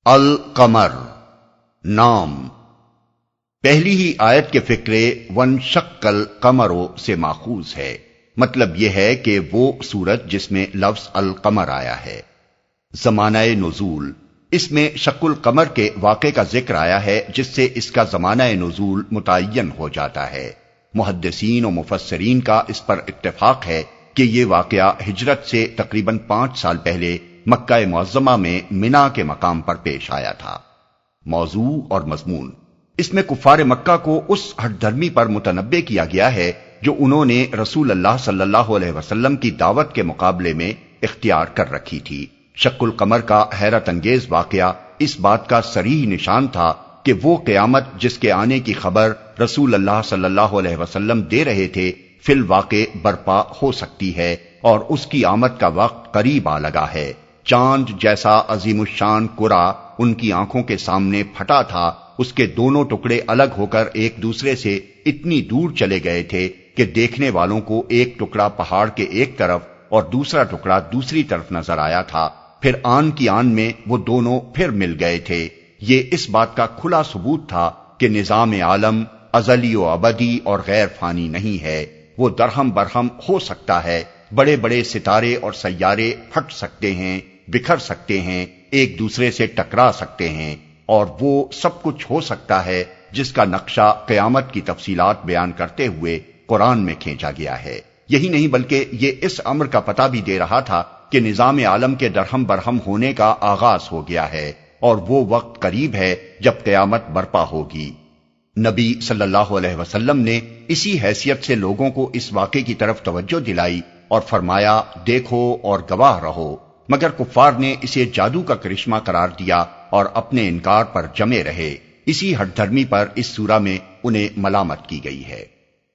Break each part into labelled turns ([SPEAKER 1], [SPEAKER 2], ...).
[SPEAKER 1] القمر نام پہلی ہی آیت کے فکرے وانشق القمر سے ماخوذ ہے۔ مطلب یہ ہے کہ وہ سورت جس میں لفظ القمر آیا ہے۔ زمانہ نزول، اس میں شق القمر کے واقعے کا ذکر آیا ہے جس سے اس کا زمانہ نزول متعین ہو جاتا ہے۔ محدثین و مفسرین کا اس پر اتفاق ہے کہ یہ واقعہ ہجرت سے تقریباً 5 سال پہلے مکہ معظمہ میں منا کے مقام پر پیش آیا تھا۔ موضوع اور مضمون، اس میں کفار مکہ کو اس ہٹ دھرمی پر متنبع کیا گیا ہے جو انہوں نے رسول اللہ صلی اللہ علیہ وسلم کی دعوت کے مقابلے میں اختیار کر رکھی تھی۔ شق القمر کا حیرت انگیز واقعہ اس بات کا صریح نشان تھا کہ وہ قیامت جس کے آنے کی خبر رسول اللہ صلی اللہ علیہ وسلم دے رہے تھے فی الواقع برپا ہو سکتی ہے اور اس کی آمد کا وقت قریب آ لگا ہے۔ چاند جیسا عظیم الشان کرہ ان کی آنکھوں کے سامنے پھٹا تھا، اس کے دونوں ٹکڑے الگ ہو کر ایک دوسرے سے اتنی دور چلے گئے تھے کہ دیکھنے والوں کو ایک ٹکڑا پہاڑ کے ایک طرف اور دوسرا ٹکڑا دوسری طرف نظر آیا تھا۔ پھر آن کی آن میں وہ دونوں پھر مل گئے تھے۔ یہ اس بات کا کھلا ثبوت تھا کہ نظام عالم ازلی و ابدی اور غیر فانی نہیں ہے، وہ درہم برہم ہو سکتا ہے۔ بڑے بڑے ستارے اور سیارے پھٹ سکتے ہیں، بکھر سکتے ہیں، ایک دوسرے سے ٹکرا سکتے ہیں، اور وہ سب کچھ ہو سکتا ہے جس کا نقشہ قیامت کی تفصیلات بیان کرتے ہوئے قرآن میں کھینچا گیا ہے۔ یہی نہیں بلکہ یہ اس امر کا پتہ بھی دے رہا تھا کہ نظام عالم کے درہم برہم ہونے کا آغاز ہو گیا ہے اور وہ وقت قریب ہے جب قیامت برپا ہوگی۔ نبی صلی اللہ علیہ وسلم نے اسی حیثیت سے لوگوں کو اس واقعے کی طرف توجہ دلائی اور فرمایا دیکھو اور گواہ رہو، مگر کفار نے اسے جادو کا کرشمہ قرار دیا اور اپنے انکار پر جمے رہے۔ اسی ہٹ دھرمی پر اس سورہ میں انہیں ملامت کی گئی ہے۔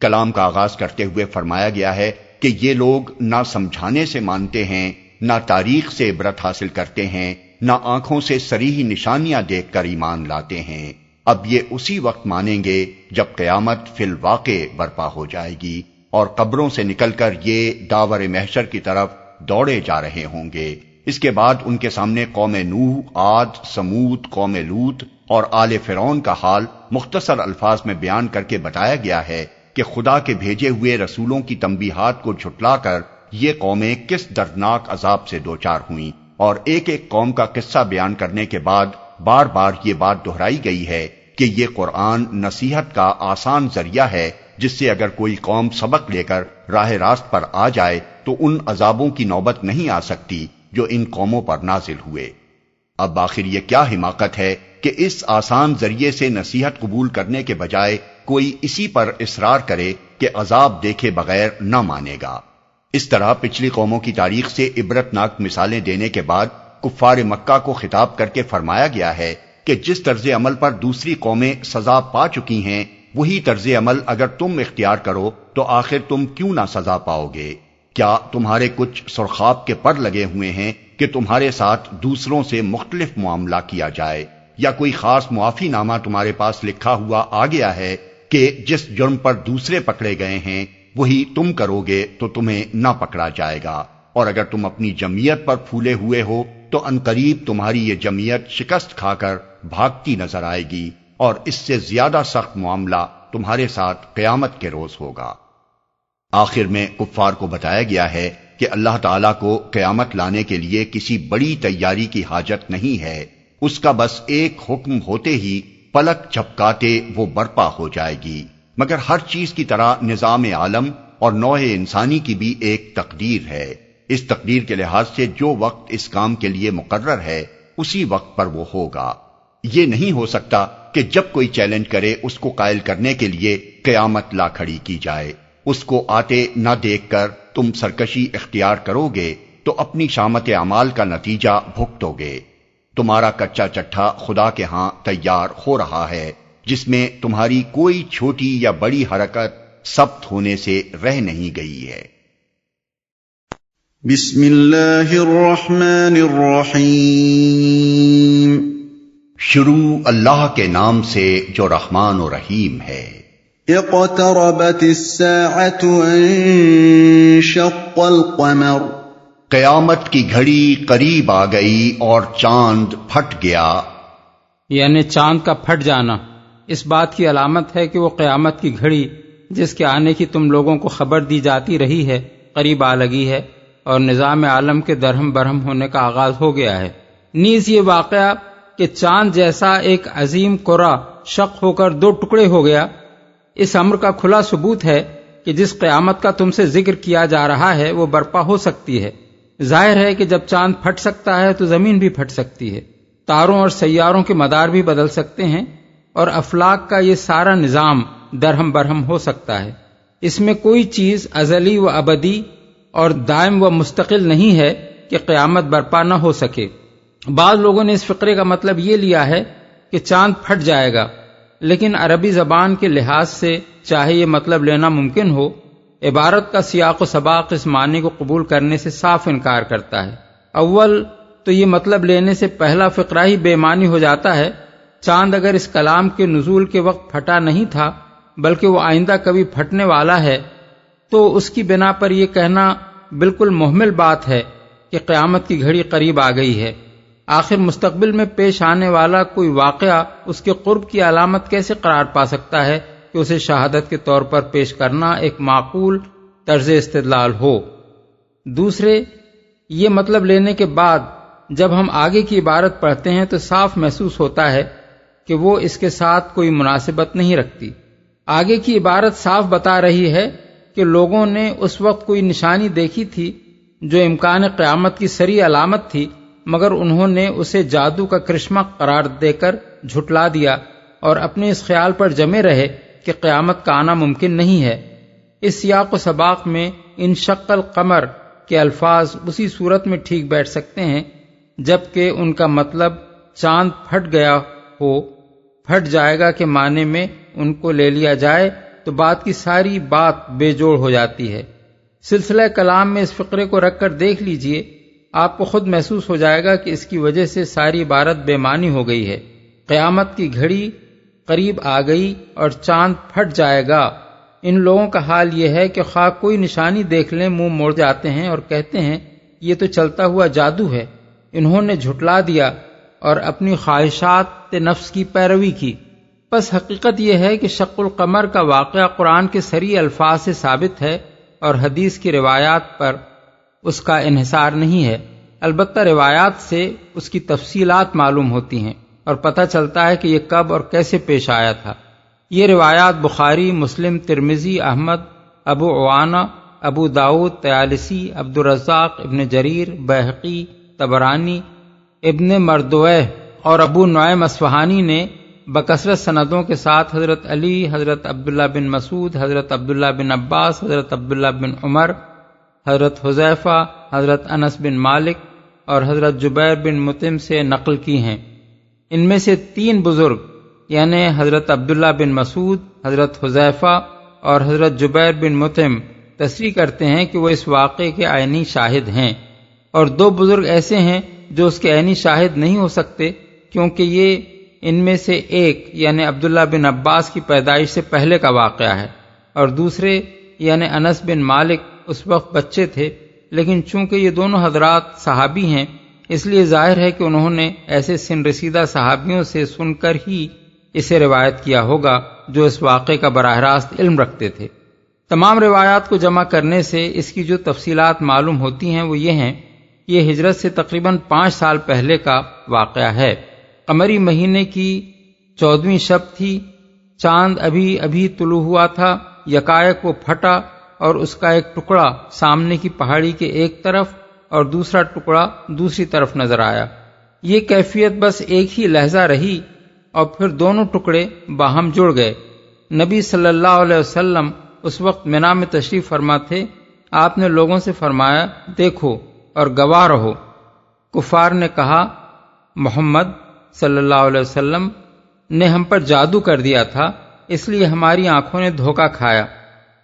[SPEAKER 1] کلام کا آغاز کرتے ہوئے فرمایا گیا ہے کہ یہ لوگ نہ سمجھانے سے مانتے ہیں، نہ تاریخ سے عبرت حاصل کرتے ہیں، نہ آنکھوں سے صریح نشانیاں دیکھ کر ایمان لاتے ہیں۔ اب یہ اسی وقت مانیں گے جب قیامت فی الواقع برپا ہو جائے گی اور قبروں سے نکل کر یہ داور محشر کی طرف دوڑے جا رہے ہوں گے۔ اس کے بعد ان کے سامنے قوم نوح، عاد، سمود، قوم لوط اور آل فرعون کا حال مختصر الفاظ میں بیان کر کے بتایا گیا ہے کہ خدا کے بھیجے ہوئے رسولوں کی تنبیہات کو جھٹلا کر یہ قومیں کس دردناک عذاب سے دوچار ہوئیں، اور ایک ایک قوم کا قصہ بیان کرنے کے بعد بار بار یہ بات دہرائی گئی ہے کہ یہ قرآن نصیحت کا آسان ذریعہ ہے جس سے اگر کوئی قوم سبق لے کر راہ راست پر آ جائے تو ان عذابوں کی نوبت نہیں آ سکتی جو ان قوموں پر نازل ہوئے۔ اب آخر یہ کیا حماقت ہے کہ اس آسان ذریعے سے نصیحت قبول کرنے کے بجائے کوئی اسی پر اصرار کرے کہ عذاب دیکھے بغیر نہ مانے گا۔ اس طرح پچھلی قوموں کی تاریخ سے عبرتناک مثالیں دینے کے بعد کفار مکہ کو خطاب کر کے فرمایا گیا ہے کہ جس طرز عمل پر دوسری قومیں سزا پا چکی ہیں وہی طرز عمل اگر تم اختیار کرو تو آخر تم کیوں نہ سزا پاؤ گے؟ کیا تمہارے کچھ سرخاب کے پر لگے ہوئے ہیں کہ تمہارے ساتھ دوسروں سے مختلف معاملہ کیا جائے، یا کوئی خاص معافی نامہ تمہارے پاس لکھا ہوا آ گیا ہے کہ جس جرم پر دوسرے پکڑے گئے ہیں وہی تم کرو گے تو تمہیں نہ پکڑا جائے گا، اور اگر تم اپنی جمعیت پر پھولے ہوئے ہو تو عنقریب تمہاری یہ جمعیت شکست کھا کر بھاگتی نظر آئے گی، اور اس سے زیادہ سخت معاملہ تمہارے ساتھ قیامت کے روز ہوگا۔ آخر میں کفار کو بتایا گیا ہے کہ اللہ تعالیٰ کو قیامت لانے کے لیے کسی بڑی تیاری کی حاجت نہیں ہے، اس کا بس ایک حکم ہوتے ہی پلک جھپکاتے وہ برپا ہو جائے گی۔ مگر ہر چیز کی طرح نظام عالم اور نوع انسانی کی بھی ایک تقدیر ہے۔ اس تقدیر کے لحاظ سے جو وقت اس کام کے لیے مقرر ہے اسی وقت پر وہ ہوگا۔ یہ نہیں ہو سکتا کہ جب کوئی چیلنج کرے اس کو قائل کرنے کے لیے قیامت لا کھڑی کی جائے۔ اس کو آتے نہ دیکھ کر تم سرکشی اختیار کرو گے تو اپنی شامت اعمال کا نتیجہ بھگتو گے۔ تمہارا کچا چٹھا خدا کے ہاں تیار ہو رہا ہے جس میں تمہاری کوئی چھوٹی یا بڑی حرکت ثبت ہونے سے رہ نہیں گئی ہے۔
[SPEAKER 2] بسم اللہ الرحمن الرحیم۔
[SPEAKER 1] شروع اللہ کے نام سے جو رحمان و رحیم ہے۔
[SPEAKER 2] اقتربت الساعة وانشق القمر۔
[SPEAKER 1] قیامت کی گھڑی قریب آ گئی اور چاند پھٹ گیا۔
[SPEAKER 3] یعنی چاند کا پھٹ جانا، اس بات کی علامت ہے کہ وہ قیامت کی گھڑی جس کے آنے کی تم لوگوں کو خبر دی جاتی رہی ہے قریب آ لگی ہے، اور نظام عالم کے درہم برہم ہونے کا آغاز ہو گیا ہے۔ نیز یہ واقعہ کہ چاند جیسا ایک عظیم کرہ شق ہو کر دو ٹکڑے ہو گیا، اس امر کا کھلا ثبوت ہے کہ جس قیامت کا تم سے ذکر کیا جا رہا ہے وہ برپا ہو سکتی ہے۔ ظاہر ہے کہ جب چاند پھٹ سکتا ہے تو زمین بھی پھٹ سکتی ہے، تاروں اور سیاروں کے مدار بھی بدل سکتے ہیں، اور افلاک کا یہ سارا نظام درہم برہم ہو سکتا ہے۔ اس میں کوئی چیز ازلی و ابدی اور دائم و مستقل نہیں ہے کہ قیامت برپا نہ ہو سکے۔ بعض لوگوں نے اس فقرے کا مطلب یہ لیا ہے کہ چاند پھٹ جائے گا، لیکن عربی زبان کے لحاظ سے چاہے یہ مطلب لینا ممکن ہو، عبارت کا سیاق و سباق اس معنی کو قبول کرنے سے صاف انکار کرتا ہے۔ اول تو یہ مطلب لینے سے پہلا فقرہ ہی بے معنی ہو جاتا ہے۔ چاند اگر اس کلام کے نزول کے وقت پھٹا نہیں تھا بلکہ وہ آئندہ کبھی پھٹنے والا ہے، تو اس کی بنا پر یہ کہنا بالکل محمل بات ہے کہ قیامت کی گھڑی قریب آ گئی ہے۔ آخر مستقبل میں پیش آنے والا کوئی واقعہ اس کے قرب کی علامت کیسے قرار پا سکتا ہے کہ اسے شہادت کے طور پر پیش کرنا ایک معقول طرز استدلال ہو۔ دوسرے، یہ مطلب لینے کے بعد جب ہم آگے کی عبارت پڑھتے ہیں تو صاف محسوس ہوتا ہے کہ وہ اس کے ساتھ کوئی مناسبت نہیں رکھتی۔ آگے کی عبارت صاف بتا رہی ہے کہ لوگوں نے اس وقت کوئی نشانی دیکھی تھی جو امکان قیامت کی صریح علامت تھی، مگر انہوں نے اسے جادو کا کرشمہ قرار دے کر جھٹلا دیا اور اپنے اس خیال پر جمے رہے کہ قیامت کا آنا ممکن نہیں ہے۔ اس سیاق و سباق میں انشق القمر کے الفاظ اسی صورت میں ٹھیک بیٹھ سکتے ہیں جبکہ ان کا مطلب چاند پھٹ گیا ہو، پھٹ جائے گا کے معنی میں ان کو لے لیا جائے تو بات کی ساری بات بے جوڑ ہو جاتی ہے۔ سلسلہ کلام میں اس فقرے کو رکھ کر دیکھ لیجئے، آپ کو خود محسوس ہو جائے گا کہ اس کی وجہ سے ساری عبارت بے معنی ہو گئی ہے۔ قیامت کی گھڑی قریب آ گئی اور چاند پھٹ جائے گا، ان لوگوں کا حال یہ ہے کہ خواہ کوئی نشانی دیکھ لیں منہ موڑ جاتے ہیں اور کہتے ہیں یہ تو چلتا ہوا جادو ہے۔ انہوں نے جھٹلا دیا اور اپنی خواہشات نفس کی پیروی کی۔ پس حقیقت یہ ہے کہ شق القمر کا واقعہ قرآن کے صریح الفاظ سے ثابت ہے اور حدیث کی روایات پر اس کا انحصار نہیں ہے، البتہ روایات سے اس کی تفصیلات معلوم ہوتی ہیں اور پتہ چلتا ہے کہ یہ کب اور کیسے پیش آیا تھا۔ یہ روایات بخاری، مسلم، ترمذی، احمد، ابو عوانہ، ابو داؤد، طیالسی، عبدالرزاق، ابن جریر، بیہقی، طبرانی، ابن مردویہ اور ابو نعیم اصفہانی نے بکثرت سندوں کے ساتھ حضرت علی، حضرت عبداللہ بن مسعود، حضرت عبداللہ بن عباس، حضرت عبداللہ بن عمر، حضرت حذیفہ، حضرت انس بن مالک اور حضرت جبیر بن مطعم سے نقل کی ہیں۔ ان میں سے 3 بزرگ یعنی حضرت عبداللہ بن مسعود، حضرت حذیفہ اور حضرت جبیر بن مطعم تصریح کرتے ہیں کہ وہ اس واقعے کے عینی شاہد ہیں، اور 2 بزرگ ایسے ہیں جو اس کے عینی شاہد نہیں ہو سکتے کیونکہ یہ ان میں سے ایک یعنی عبداللہ بن عباس کی پیدائش سے پہلے کا واقعہ ہے، اور دوسرے یعنی انس بن مالک اس وقت بچے تھے، لیکن چونکہ یہ دونوں حضرات صحابی ہیں اس لیے ظاہر ہے کہ انہوں نے ایسے سن رسیدہ صحابیوں سے سن کر ہی اسے روایت کیا ہوگا جو اس واقعے کا براہ راست علم رکھتے تھے۔ تمام روایات کو جمع کرنے سے اس کی جو تفصیلات معلوم ہوتی ہیں وہ یہ ہیں، یہ ہجرت سے تقریباً 5 سال پہلے کا واقعہ ہے۔ قمری مہینے کی 14ویں شب تھی، چاند ابھی طلوع ہوا تھا، یکایک وہ پھٹا اور اس کا ایک ٹکڑا سامنے کی پہاڑی کے ایک طرف اور دوسرا ٹکڑا دوسری طرف نظر آیا۔ یہ کیفیت بس ایک ہی لحظہ رہی اور پھر دونوں ٹکڑے باہم جڑ گئے۔ نبی صلی اللہ علیہ وسلم اس وقت منا میں تشریف فرما تھے۔ آپ نے لوگوں سے فرمایا، دیکھو اور گواہ رہو۔ کفار نے کہا، محمد صلی اللہ علیہ وسلم نے ہم پر جادو کر دیا تھا، اس لیے ہماری آنکھوں نے دھوکہ کھایا۔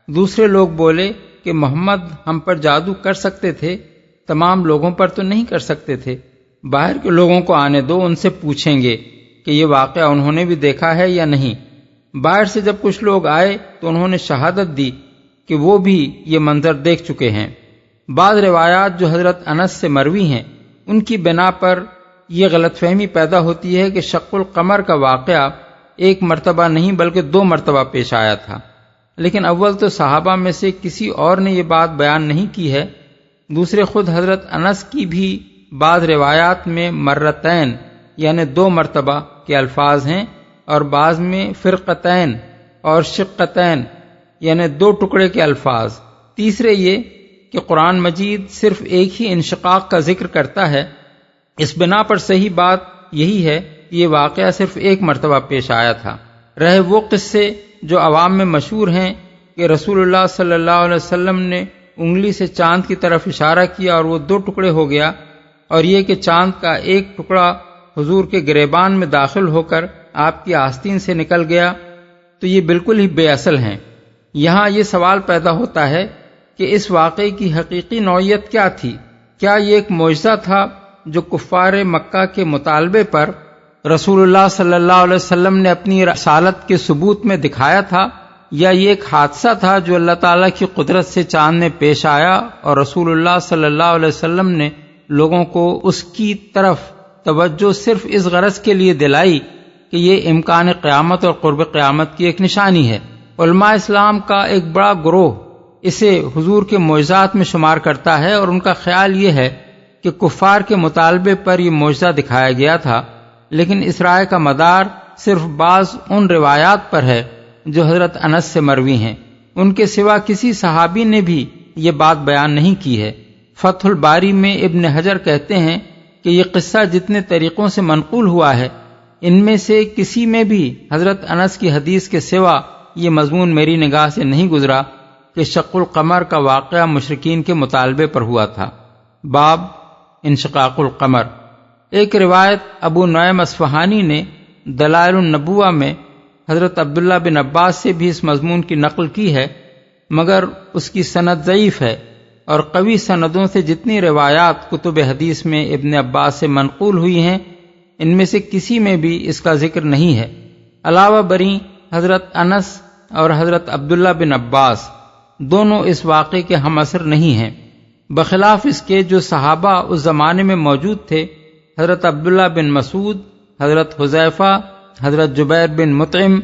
[SPEAKER 3] دوسرے لوگ بولے کہ محمد ہم پر جادو کر سکتے تھے، تمام لوگوں پر تو نہیں کر سکتے تھے، باہر کے لوگوں کو آنے دو، ان سے پوچھیں گے کہ یہ واقعہ انہوں نے بھی دیکھا ہے یا نہیں۔ باہر سے جب کچھ لوگ آئے تو انہوں نے شہادت دی کہ وہ بھی یہ منظر دیکھ چکے ہیں۔ بعض روایات جو حضرت انس سے مروی ہیں ان کی بنا پر یہ غلط فہمی پیدا ہوتی ہے کہ شق القمر کا واقعہ ایک مرتبہ نہیں بلکہ 2 مرتبہ پیش آیا تھا، لیکن اول تو صحابہ میں سے کسی اور نے یہ بات بیان نہیں کی ہے، دوسرے خود حضرت انس کی بھی بعض روایات میں مرتین یعنی 2 مرتبہ کے الفاظ ہیں، اور بعض میں فرقتین اور شقتین یعنی 2 ٹکڑے کے الفاظ۔ تیسرے یہ کہ قرآن مجید صرف ایک ہی انشقاق کا ذکر کرتا ہے، اس بنا پر صحیح بات یہی ہے کہ یہ واقعہ صرف 1 مرتبہ پیش آیا تھا۔ رہے وہ قصے جو عوام میں مشہور ہیں کہ رسول اللہ صلی اللہ علیہ وسلم نے انگلی سے چاند کی طرف اشارہ کیا اور وہ 2 ٹکڑے ہو گیا، اور یہ کہ چاند کا ایک ٹکڑا حضور کے گریبان میں داخل ہو کر آپ کی آستین سے نکل گیا، تو یہ بالکل ہی بے اصل ہیں۔ یہاں یہ سوال پیدا ہوتا ہے کہ اس واقعے کی حقیقی نوعیت کیا تھی؟ کیا یہ ایک معجزہ تھا جو کفار مکہ کے مطالبے پر رسول اللہ صلی اللہ علیہ وسلم نے اپنی رسالت کے ثبوت میں دکھایا تھا، یا یہ ایک حادثہ تھا جو اللہ تعالیٰ کی قدرت سے چاند میں پیش آیا اور رسول اللہ صلی اللہ علیہ وسلم نے لوگوں کو اس کی طرف توجہ صرف اس غرض کے لیے دلائی کہ یہ امکان قیامت اور قرب قیامت کی ایک نشانی ہے؟ علماء اسلام کا ایک بڑا گروہ اسے حضور کے معجزات میں شمار کرتا ہے، اور ان کا خیال یہ ہے کہ کفار کے مطالبے پر یہ معجزہ دکھایا گیا تھا، لیکن اس رائے کا مدار صرف بعض ان روایات پر ہے جو حضرت انس سے مروی ہیں، ان کے سوا کسی صحابی نے بھی یہ بات بیان نہیں کی ہے۔ فتح الباری میں ابن حجر کہتے ہیں کہ یہ قصہ جتنے طریقوں سے منقول ہوا ہے، ان میں سے کسی میں بھی حضرت انس کی حدیث کے سوا یہ مضمون میری نگاہ سے نہیں گزرا کہ شق القمر کا واقعہ مشرکین کے مطالبے پر ہوا تھا۔ باب انشقاق القمر۔ ایک روایت ابو نعیم اصفہانی نے دلائل النبوہ میں حضرت عبداللہ بن عباس سے بھی اس مضمون کی نقل کی ہے، مگر اس کی سند ضعیف ہے، اور قوی سندوں سے جتنی روایات کتب حدیث میں ابن عباس سے منقول ہوئی ہیں، ان میں سے کسی میں بھی اس کا ذکر نہیں ہے۔ علاوہ بری حضرت انس اور حضرت عبداللہ بن عباس دونوں اس واقعے کے ہم عصر نہیں ہیں، بخلاف اس کے جو صحابہ اس زمانے میں موجود تھے، حضرت عبداللہ بن مسعود، حضرت حذیفہ، حضرت جبیر بن مطعم،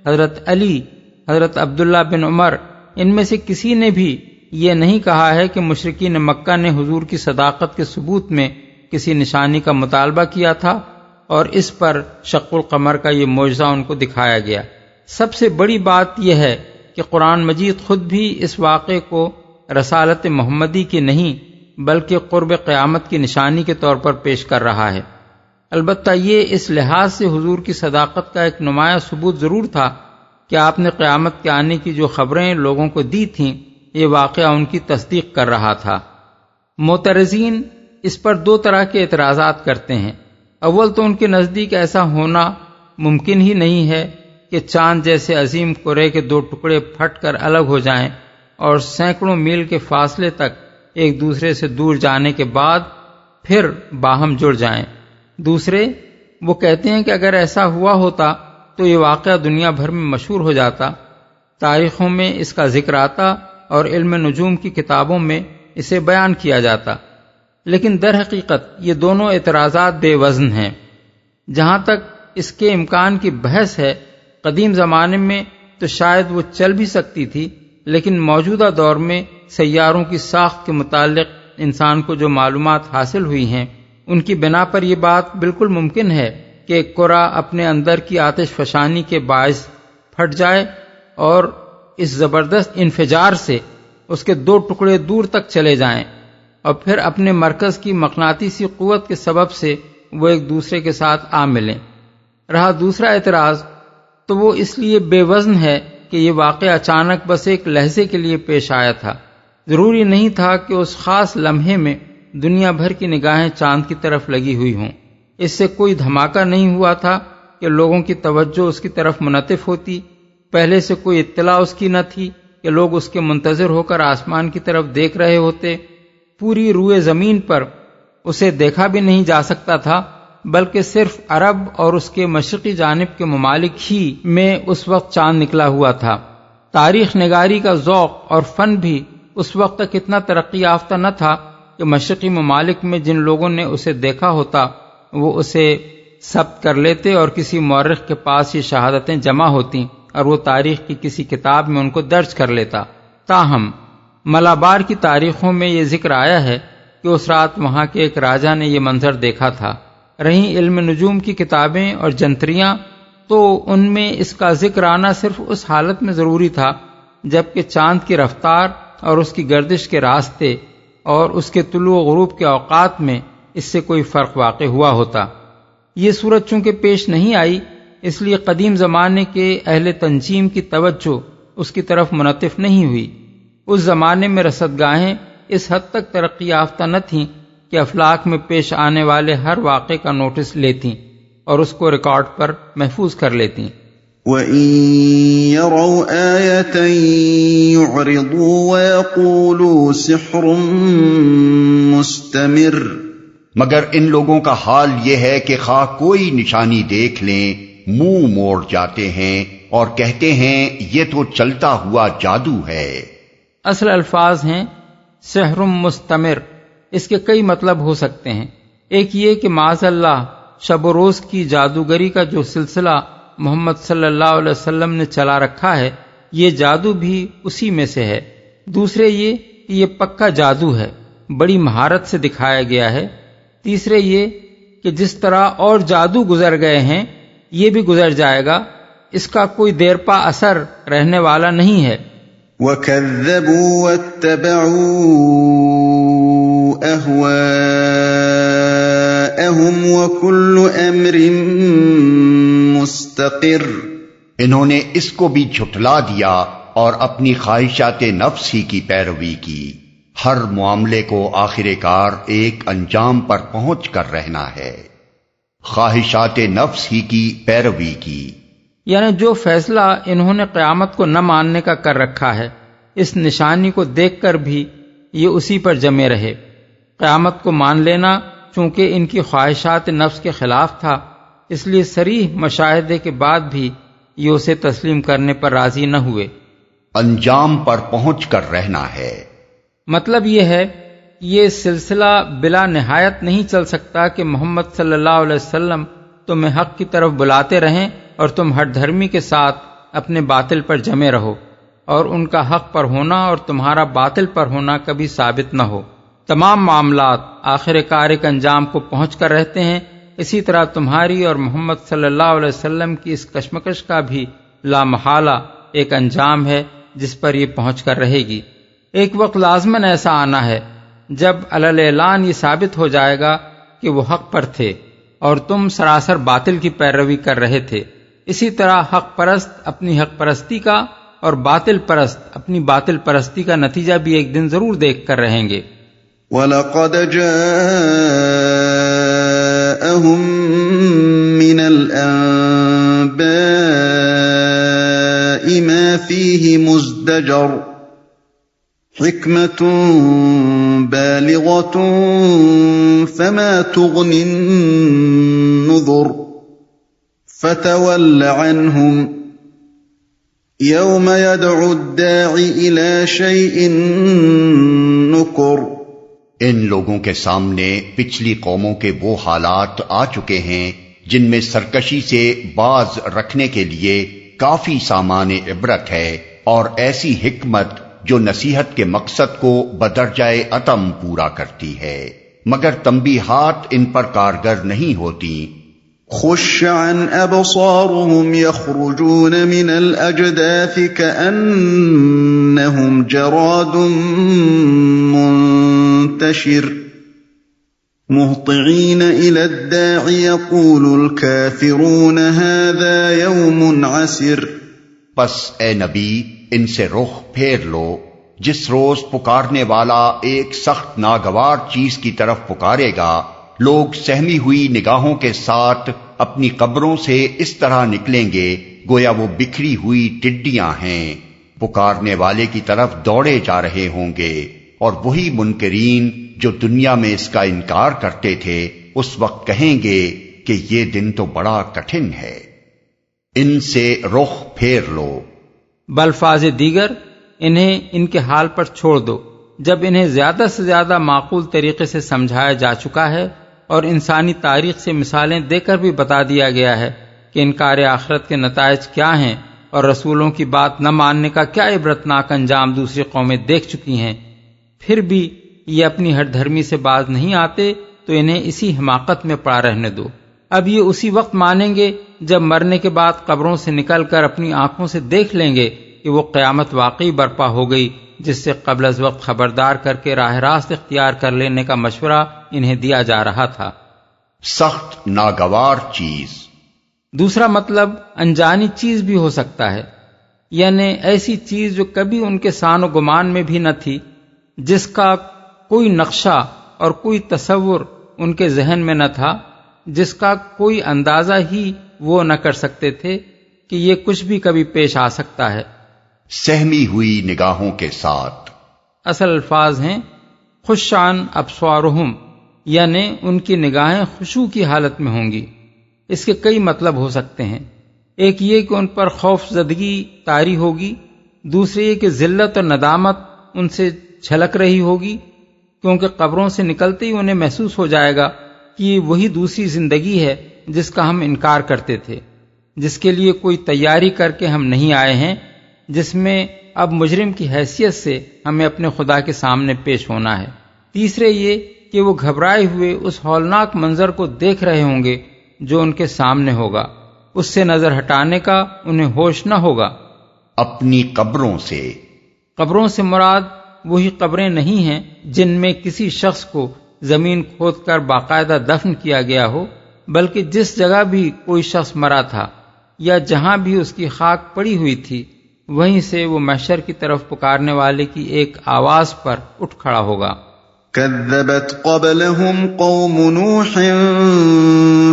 [SPEAKER 3] حضرت علی، حضرت عبداللہ بن عمر، ان میں سے کسی نے بھی یہ نہیں کہا ہے کہ مشرکین مکہ نے حضور کی صداقت کے ثبوت میں کسی نشانی کا مطالبہ کیا تھا، اور اس پر شق القمر کا یہ معجزہ ان کو دکھایا گیا۔ سب سے بڑی بات یہ ہے کہ قرآن مجید خود بھی اس واقعے کو رسالت محمدی کی نہیں بلکہ قرب قیامت کی نشانی کے طور پر پیش کر رہا ہے۔ البتہ یہ اس لحاظ سے حضور کی صداقت کا ایک نمایاں ثبوت ضرور تھا کہ آپ نے قیامت کے آنے کی جو خبریں لوگوں کو دی تھیں، یہ واقعہ ان کی تصدیق کر رہا تھا۔ معترضین اس پر 2 طرح کے اعتراضات کرتے ہیں۔ اول تو ان کے نزدیک ایسا ہونا ممکن ہی نہیں ہے کہ چاند جیسے عظیم کرے کے 2 ٹکڑے پھٹ کر الگ ہو جائیں اور سینکڑوں میل کے فاصلے تک ایک دوسرے سے دور جانے کے بعد پھر باہم جڑ جائیں۔ دوسرے، وہ کہتے ہیں کہ اگر ایسا ہوا ہوتا تو یہ واقعہ دنیا بھر میں مشہور ہو جاتا، تاریخوں میں اس کا ذکر آتا اور علم نجوم کی کتابوں میں اسے بیان کیا جاتا، لیکن در حقیقت یہ دونوں اعتراضات بے وزن ہیں۔ جہاں تک اس کے امکان کی بحث ہے، قدیم زمانے میں تو شاید وہ چل بھی سکتی تھی، لیکن موجودہ دور میں سیاروں کی ساخت کے متعلق انسان کو جو معلومات حاصل ہوئی ہیں، ان کی بنا پر یہ بات بالکل ممکن ہے کہ ایک کرہ اپنے اندر کی آتش فشانی کے باعث پھٹ جائے اور اس زبردست انفجار سے اس کے 2 ٹکڑے دور تک چلے جائیں، اور پھر اپنے مرکز کی مقناطیسی قوت کے سبب سے وہ ایک دوسرے کے ساتھ آ ملیں۔ رہا دوسرا اعتراض، تو وہ اس لیے بے وزن ہے کہ یہ واقعہ اچانک بس ایک لحظے کے لیے پیش آیا تھا۔ ضروری نہیں تھا کہ اس خاص لمحے میں دنیا بھر کی نگاہیں چاند کی طرف لگی ہوئی ہوں۔ اس سے کوئی دھماکہ نہیں ہوا تھا کہ لوگوں کی توجہ اس کی طرف منعطف ہوتی، پہلے سے کوئی اطلاع اس کی نہ تھی کہ لوگ اس کے منتظر ہو کر آسمان کی طرف دیکھ رہے ہوتے۔ پوری روئے زمین پر اسے دیکھا بھی نہیں جا سکتا تھا، بلکہ صرف عرب اور اس کے مشرقی جانب کے ممالک ہی میں اس وقت چاند نکلا ہوا تھا۔ تاریخ نگاری کا ذوق اور فن بھی اس وقت تک اتنا ترقی یافتہ نہ تھا کہ مشرقی ممالک میں جن لوگوں نے اسے دیکھا ہوتا وہ اسے ثبت کر لیتے اور کسی مورخ کے پاس یہ شہادتیں جمع ہوتیں اور وہ تاریخ کی کسی کتاب میں ان کو درج کر لیتا۔ تاہم ملابار کی تاریخوں میں یہ ذکر آیا ہے کہ اس رات وہاں کے ایک راجا نے یہ منظر دیکھا تھا۔ رہیں علم نجوم کی کتابیں اور جنتریاں، تو ان میں اس کا ذکر آنا صرف اس حالت میں ضروری تھا جبکہ چاند کی رفتار اور اس کی گردش کے راستے اور اس کے طلوع و غروب کے اوقات میں اس سے کوئی فرق واقع ہوا ہوتا۔ یہ صورت چونکہ پیش نہیں آئی، اس لیے قدیم زمانے کے اہل تنجیم کی توجہ اس کی طرف منعطف نہیں ہوئی۔ اس زمانے میں رصدگاہیں اس حد تک ترقی یافتہ نہ تھیں کہ افلاک میں پیش آنے والے ہر واقعے کا نوٹس لیتیں اور اس کو ریکارڈ پر محفوظ کر لیتیں۔
[SPEAKER 2] وَإِن يَرَوْا آيَةً يُعْرِضُوا وَيَقُولُوا سِحْرٌ مُسْتَمِرٌ،
[SPEAKER 1] مگر ان لوگوں کا حال یہ ہے کہ خواہ کوئی نشانی دیکھ لیں منہ موڑ جاتے ہیں اور کہتے ہیں یہ تو چلتا ہوا جادو ہے۔
[SPEAKER 3] اصل الفاظ ہیں سحر مستمر۔ اس کے کئی مطلب ہو سکتے ہیں۔ ایک یہ کہ معاذ اللہ شب و روز کی جادوگری کا جو سلسلہ محمد صلی اللہ علیہ وسلم نے چلا رکھا ہے، یہ جادو بھی اسی میں سے ہے۔ دوسرے یہ کہ یہ پکا جادو ہے، بڑی مہارت سے دکھایا گیا ہے۔ تیسرے یہ کہ جس طرح اور جادو گزر گئے ہیں یہ بھی گزر جائے گا، اس کا کوئی دیر پا اثر رہنے والا نہیں ہے۔
[SPEAKER 2] وَكَذَّبُوا وَاتَّبَعُوا أَهْوَاءَهُمْ وَكُلُّ أَمْرٍ مُسْتَقِرٌ،
[SPEAKER 1] انہوں نے اس کو بھی جھٹلا دیا اور اپنی خواہشات نفس ہی کی پیروی کی۔ ہر معاملے کو آخر کار ایک انجام پر پہنچ کر رہنا ہے۔ خواہشات نفس ہی کی پیروی کی،
[SPEAKER 3] یعنی جو فیصلہ انہوں نے قیامت کو نہ ماننے کا کر رکھا ہے، اس نشانی کو دیکھ کر بھی یہ اسی پر جمے رہے۔ قیامت کو مان لینا چونکہ ان کی خواہشات نفس کے خلاف تھا، اس لیے صریح مشاہدے کے بعد بھی یہ اسے تسلیم کرنے پر راضی نہ ہوئے۔
[SPEAKER 1] انجام پر پہنچ کر رہنا ہے،
[SPEAKER 3] مطلب یہ ہے یہ سلسلہ بلا نہایت نہیں چل سکتا کہ محمد صلی اللہ علیہ وسلم تمہیں حق کی طرف بلاتے رہیں اور تم ہر دھرمی کے ساتھ اپنے باطل پر جمے رہو، اور ان کا حق پر ہونا اور تمہارا باطل پر ہونا کبھی ثابت نہ ہو۔ تمام معاملات آخر کار ایک انجام کو پہنچ کر رہتے ہیں۔ اسی طرح تمہاری اور محمد صلی اللہ علیہ وسلم کی اس کشمکش کا بھی لا محالہ ایک انجام ہے جس پر یہ پہنچ کر رہے گی۔ ایک وقت لازماً ایسا آنا ہے جب علی اعلان یہ ثابت ہو جائے گا کہ وہ حق پر تھے اور تم سراسر باطل کی پیروی کر رہے تھے۔ اسی طرح حق پرست اپنی حق پرستی کا اور باطل پرست اپنی باطل پرستی کا نتیجہ بھی ایک دن ضرور دیکھ کر رہیں گے۔
[SPEAKER 2] وَلَقَدْ جَاءَهُم مِّنَ الْأَنبَاءِ مَا فِيهِ مُزْدَجَرٌ حِكْمَةٌ بَالِغَةٌ فَمَا تُغْنِ النُّذُرُ فَتَوَلَّ عَنْهُمْ يَوْمَ يَدْعُ الدَّاعِ إِلَى شَيْءٍ نُكُرٍ۔
[SPEAKER 1] ان لوگوں کے سامنے پچھلی قوموں کے وہ حالات آ چکے ہیں جن میں سرکشی سے باز رکھنے کے لیے کافی سامان عبرت ہے، اور ایسی حکمت جو نصیحت کے مقصد کو بدرجہ اتم پورا کرتی ہے، مگر تنبیہات ان پر کارگر نہیں ہوتی۔
[SPEAKER 2] خُشَّ عَنْ أَبْصَارُهُمْ يَخْرُجُونَ مِنَ الْأَجْدَاثِ كَأَنَّهُمْ جَرَادٌ مُنتَشِرٌ مُهْطِعِينَ إِلَى الدَّاعِ يَقُولُ الْكَافِرُونَ هَذَا يَوْمٌ عَسِرٌ۔
[SPEAKER 1] پس اے نبی ان سے رخ پھیر لو، جس روز پکارنے والا ایک سخت ناگوار چیز کی طرف پکارے گا، لوگ سہمی ہوئی نگاہوں کے ساتھ اپنی قبروں سے اس طرح نکلیں گے گویا وہ بکھری ہوئی ٹڈیاں ہیں، پکارنے والے کی طرف دوڑے جا رہے ہوں گے، اور وہی منکرین جو دنیا میں اس کا انکار کرتے تھے اس وقت کہیں گے کہ یہ دن تو بڑا کٹھن ہے، ان سے رخ پھیر لو۔
[SPEAKER 3] بالفاظ دیگر انہیں ان کے حال پر چھوڑ دو۔ جب انہیں زیادہ سے زیادہ معقول طریقے سے سمجھایا جا چکا ہے اور انسانی تاریخ سے مثالیں دے کر بھی بتا دیا گیا ہے کہ انکار آخرت کے نتائج کیا ہیں اور رسولوں کی بات نہ ماننے کا کیا عبرتناک انجام دوسری قومیں دیکھ چکی ہیں، پھر بھی یہ اپنی ہٹ دھرمی سے باز نہیں آتے تو انہیں اسی حماقت میں پڑا رہنے دو۔ اب یہ اسی وقت مانیں گے جب مرنے کے بعد قبروں سے نکل کر اپنی آنکھوں سے دیکھ لیں گے کہ وہ قیامت واقعی برپا ہو گئی جس سے قبل از وقت خبردار کر کے راہ راست اختیار کر لینے کا مشورہ انہیں دیا جا رہا تھا۔
[SPEAKER 1] سخت ناگوار چیز۔
[SPEAKER 3] دوسرا مطلب انجانی چیز بھی ہو سکتا ہے، یعنی ایسی چیز جو کبھی ان کے سان و گمان میں بھی نہ تھی، جس کا کوئی نقشہ اور کوئی تصور ان کے ذہن میں نہ تھا، جس کا کوئی اندازہ ہی وہ نہ کر سکتے تھے کہ یہ کچھ بھی کبھی پیش آ سکتا ہے۔
[SPEAKER 1] سہمی ہوئی نگاہوں کے ساتھ۔
[SPEAKER 3] اصل الفاظ ہیں خشعن ابصارہم، یعنی ان کی نگاہیں خشوع کی حالت میں ہوں گی۔ اس کے کئی مطلب ہو سکتے ہیں، ایک یہ کہ ان پر خوف زدگی طاری ہوگی، دوسرے یہ کہ ذلت اور ندامت ان سے چھلک رہی ہوگی، کیونکہ قبروں سے نکلتے ہی انہیں محسوس ہو جائے گا کہ یہ وہی دوسری زندگی ہے جس کا ہم انکار کرتے تھے، جس کے لیے کوئی تیاری کر کے ہم نہیں آئے ہیں، جس میں اب مجرم کی حیثیت سے ہمیں اپنے خدا کے سامنے پیش ہونا ہے۔ تیسرے یہ کہ وہ گھبرائے ہوئے اس ہولناک منظر کو دیکھ رہے ہوں گے جو ان کے سامنے ہوگا، اس سے نظر ہٹانے کا انہیں ہوش نہ ہوگا۔
[SPEAKER 1] اپنی قبروں سے۔
[SPEAKER 3] قبروں سے مراد وہی قبریں نہیں ہیں جن میں کسی شخص کو زمین کھود کر باقاعدہ دفن کیا گیا ہو، بلکہ جس جگہ بھی کوئی شخص مرا تھا یا جہاں بھی اس کی خاک پڑی ہوئی تھی، وہیں سے وہ محشر کی طرف پکارنے والے کی ایک آواز پر اٹھ کھڑا ہوگا۔
[SPEAKER 2] كذبت قبلهم قوم نوح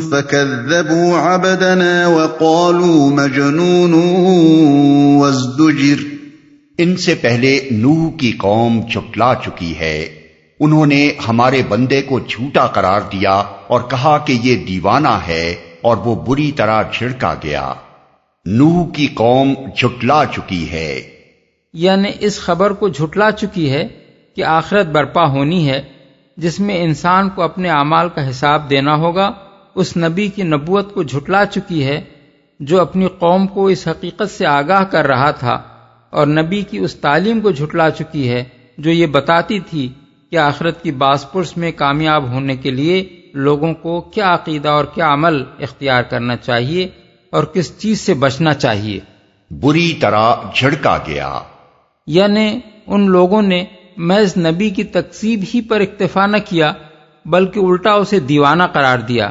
[SPEAKER 2] فكذبوا عبدنا وقالوا مجنون وازدجر۔
[SPEAKER 1] ان سے پہلے نوح کی قوم جھٹلا چکی ہے، انہوں نے ہمارے بندے کو جھوٹا قرار دیا اور کہا کہ یہ دیوانہ ہے، اور وہ بری طرح جھڑکا گیا۔ نوح کی قوم جھٹلا چکی ہے،
[SPEAKER 3] یعنی اس خبر کو جھٹلا چکی ہے کہ آخرت برپا ہونی ہے جس میں انسان کو اپنے اعمال کا حساب دینا ہوگا۔ اس نبی کی نبوت کو جھٹلا چکی ہے جو اپنی قوم کو اس حقیقت سے آگاہ کر رہا تھا، اور نبی کی اس تعلیم کو جھٹلا چکی ہے جو یہ بتاتی تھی کہ آخرت کی باز پرس میں کامیاب ہونے کے لیے لوگوں کو کیا عقیدہ اور کیا عمل اختیار کرنا چاہیے اور کس چیز سے بچنا چاہیے۔
[SPEAKER 1] بری طرح جھڑکا گیا،
[SPEAKER 3] یعنی ان لوگوں نے محض نبی کی تکذیب ہی پر اکتفا نہ کیا، بلکہ الٹا اسے دیوانہ قرار دیا،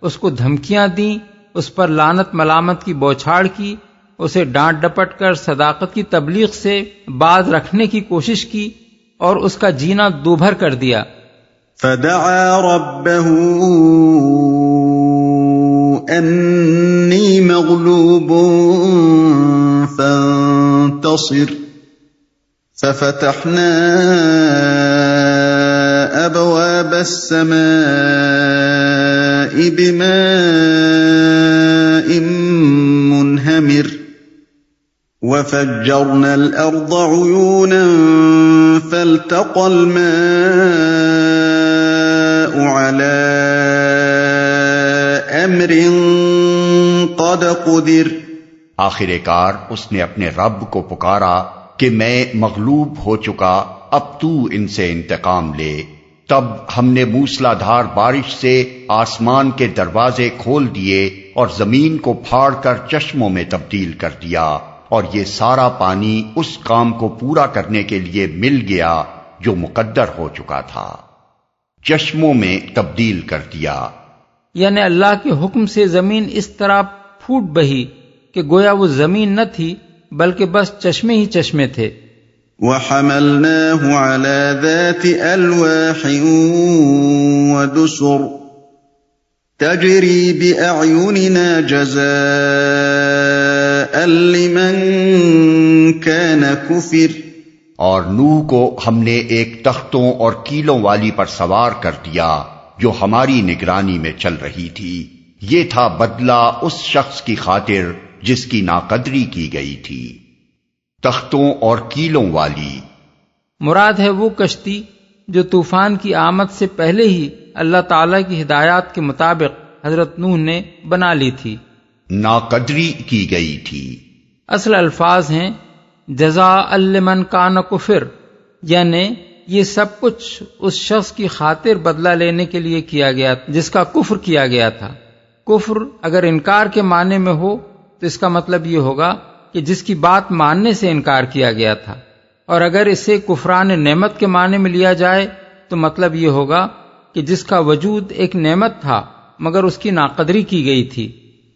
[SPEAKER 3] اس کو دھمکیاں دیں، اس پر لعنت ملامت کی بوچھاڑ کی، اسے ڈانٹ ڈپٹ کر صداقت کی تبلیغ سے باز رکھنے کی کوشش کی اور اس کا جینا دوبھر کر دیا۔
[SPEAKER 2] فدعا ربه انی مغلوب فانتصر ففتحنا ابواب السماء بماء منہمر وفجرنا الارض عیونا فالتقى الماء على امر قد قدر۔
[SPEAKER 1] آخر کار اس نے اپنے رب کو پکارا کہ میں مغلوب ہو چکا، اب تو ان سے انتقام لے۔ تب ہم نے موسلا دھار بارش سے آسمان کے دروازے کھول دیے اور زمین کو پھاڑ کر چشموں میں تبدیل کر دیا، اور یہ سارا پانی اس کام کو پورا کرنے کے لیے مل گیا جو مقدر ہو چکا تھا، چشموں میں تبدیل کر دیا۔
[SPEAKER 3] یعنی اللہ کے حکم سے زمین اس طرح پھوٹ بہی کہ گویا وہ زمین نہ تھی بلکہ بس چشمے ہی چشمے تھے۔
[SPEAKER 2] وَحَمَلْنَاهُ عَلَى ذَاتِ أَلْوَاحٍ وَدُسُرٍ تَجْرِي بِأَعْيُنِنَا جَزَاءً لِمَنْ كَانَ كُفِرَ۔
[SPEAKER 1] اور نوح کو ہم نے ایک تختوں اور کیلوں والی پر سوار کر دیا جو ہماری نگرانی میں چل رہی تھی، یہ تھا بدلہ اس شخص کی خاطر جس کی ناقدری کی گئی تھی۔ تختوں اور کیلوں والی
[SPEAKER 3] مراد ہے وہ کشتی جو طوفان کی آمد سے پہلے ہی اللہ تعالیٰ کی ہدایات کے مطابق حضرت نوح نے بنا لی تھی،
[SPEAKER 1] ناقدری کی گئی تھی۔
[SPEAKER 3] اصل الفاظ ہیں جزاء لمن کان کفر، یعنی یہ سب کچھ اس شخص کی خاطر بدلہ لینے کے لیے کیا گیا جس کا کفر کیا گیا تھا۔ کفر اگر انکار کے معنی میں ہو تو اس کا مطلب یہ ہوگا کہ جس کی بات ماننے سے انکار کیا گیا تھا، اور اگر اسے کفران نعمت کے معنی میں لیا جائے تو مطلب یہ ہوگا کہ جس کا وجود ایک نعمت تھا مگر اس کی ناقدری کی گئی تھی۔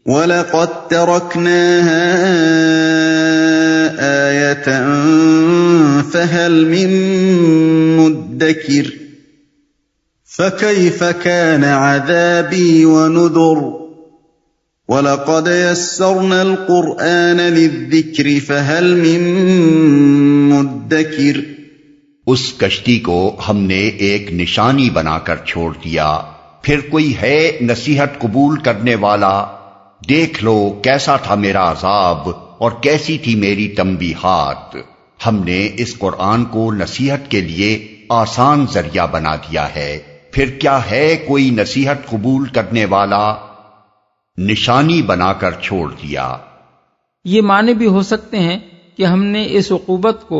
[SPEAKER 2] وَلَقَدْ تَرَكْنَاهَا آيَةً فَهَلْ مِن مُدَّكِرٍ فَكَيْفَ كَانَ عَذَابِي وَنُذُرِ وَلَقَدْ يَسَّرْنَا الْقُرْآنَ لِلذِّكْرِ فَهَلْ مِن مُدَّكِرٍ۔
[SPEAKER 1] اس کشتی کو ہم نے ایک نشانی بنا کر چھوڑ دیا، پھر کوئی ہے نصیحت قبول کرنے والا؟ دیکھ لو کیسا تھا میرا عذاب اور کیسی تھی میری تنبیہات۔ ہم نے اس قرآن کو نصیحت کے لیے آسان ذریعہ بنا دیا ہے، پھر کیا ہے کوئی نصیحت قبول کرنے والا؟ نشانی بنا کر چھوڑ دیا۔
[SPEAKER 3] یہ معنی بھی ہو سکتے ہیں کہ ہم نے اس عقوبت کو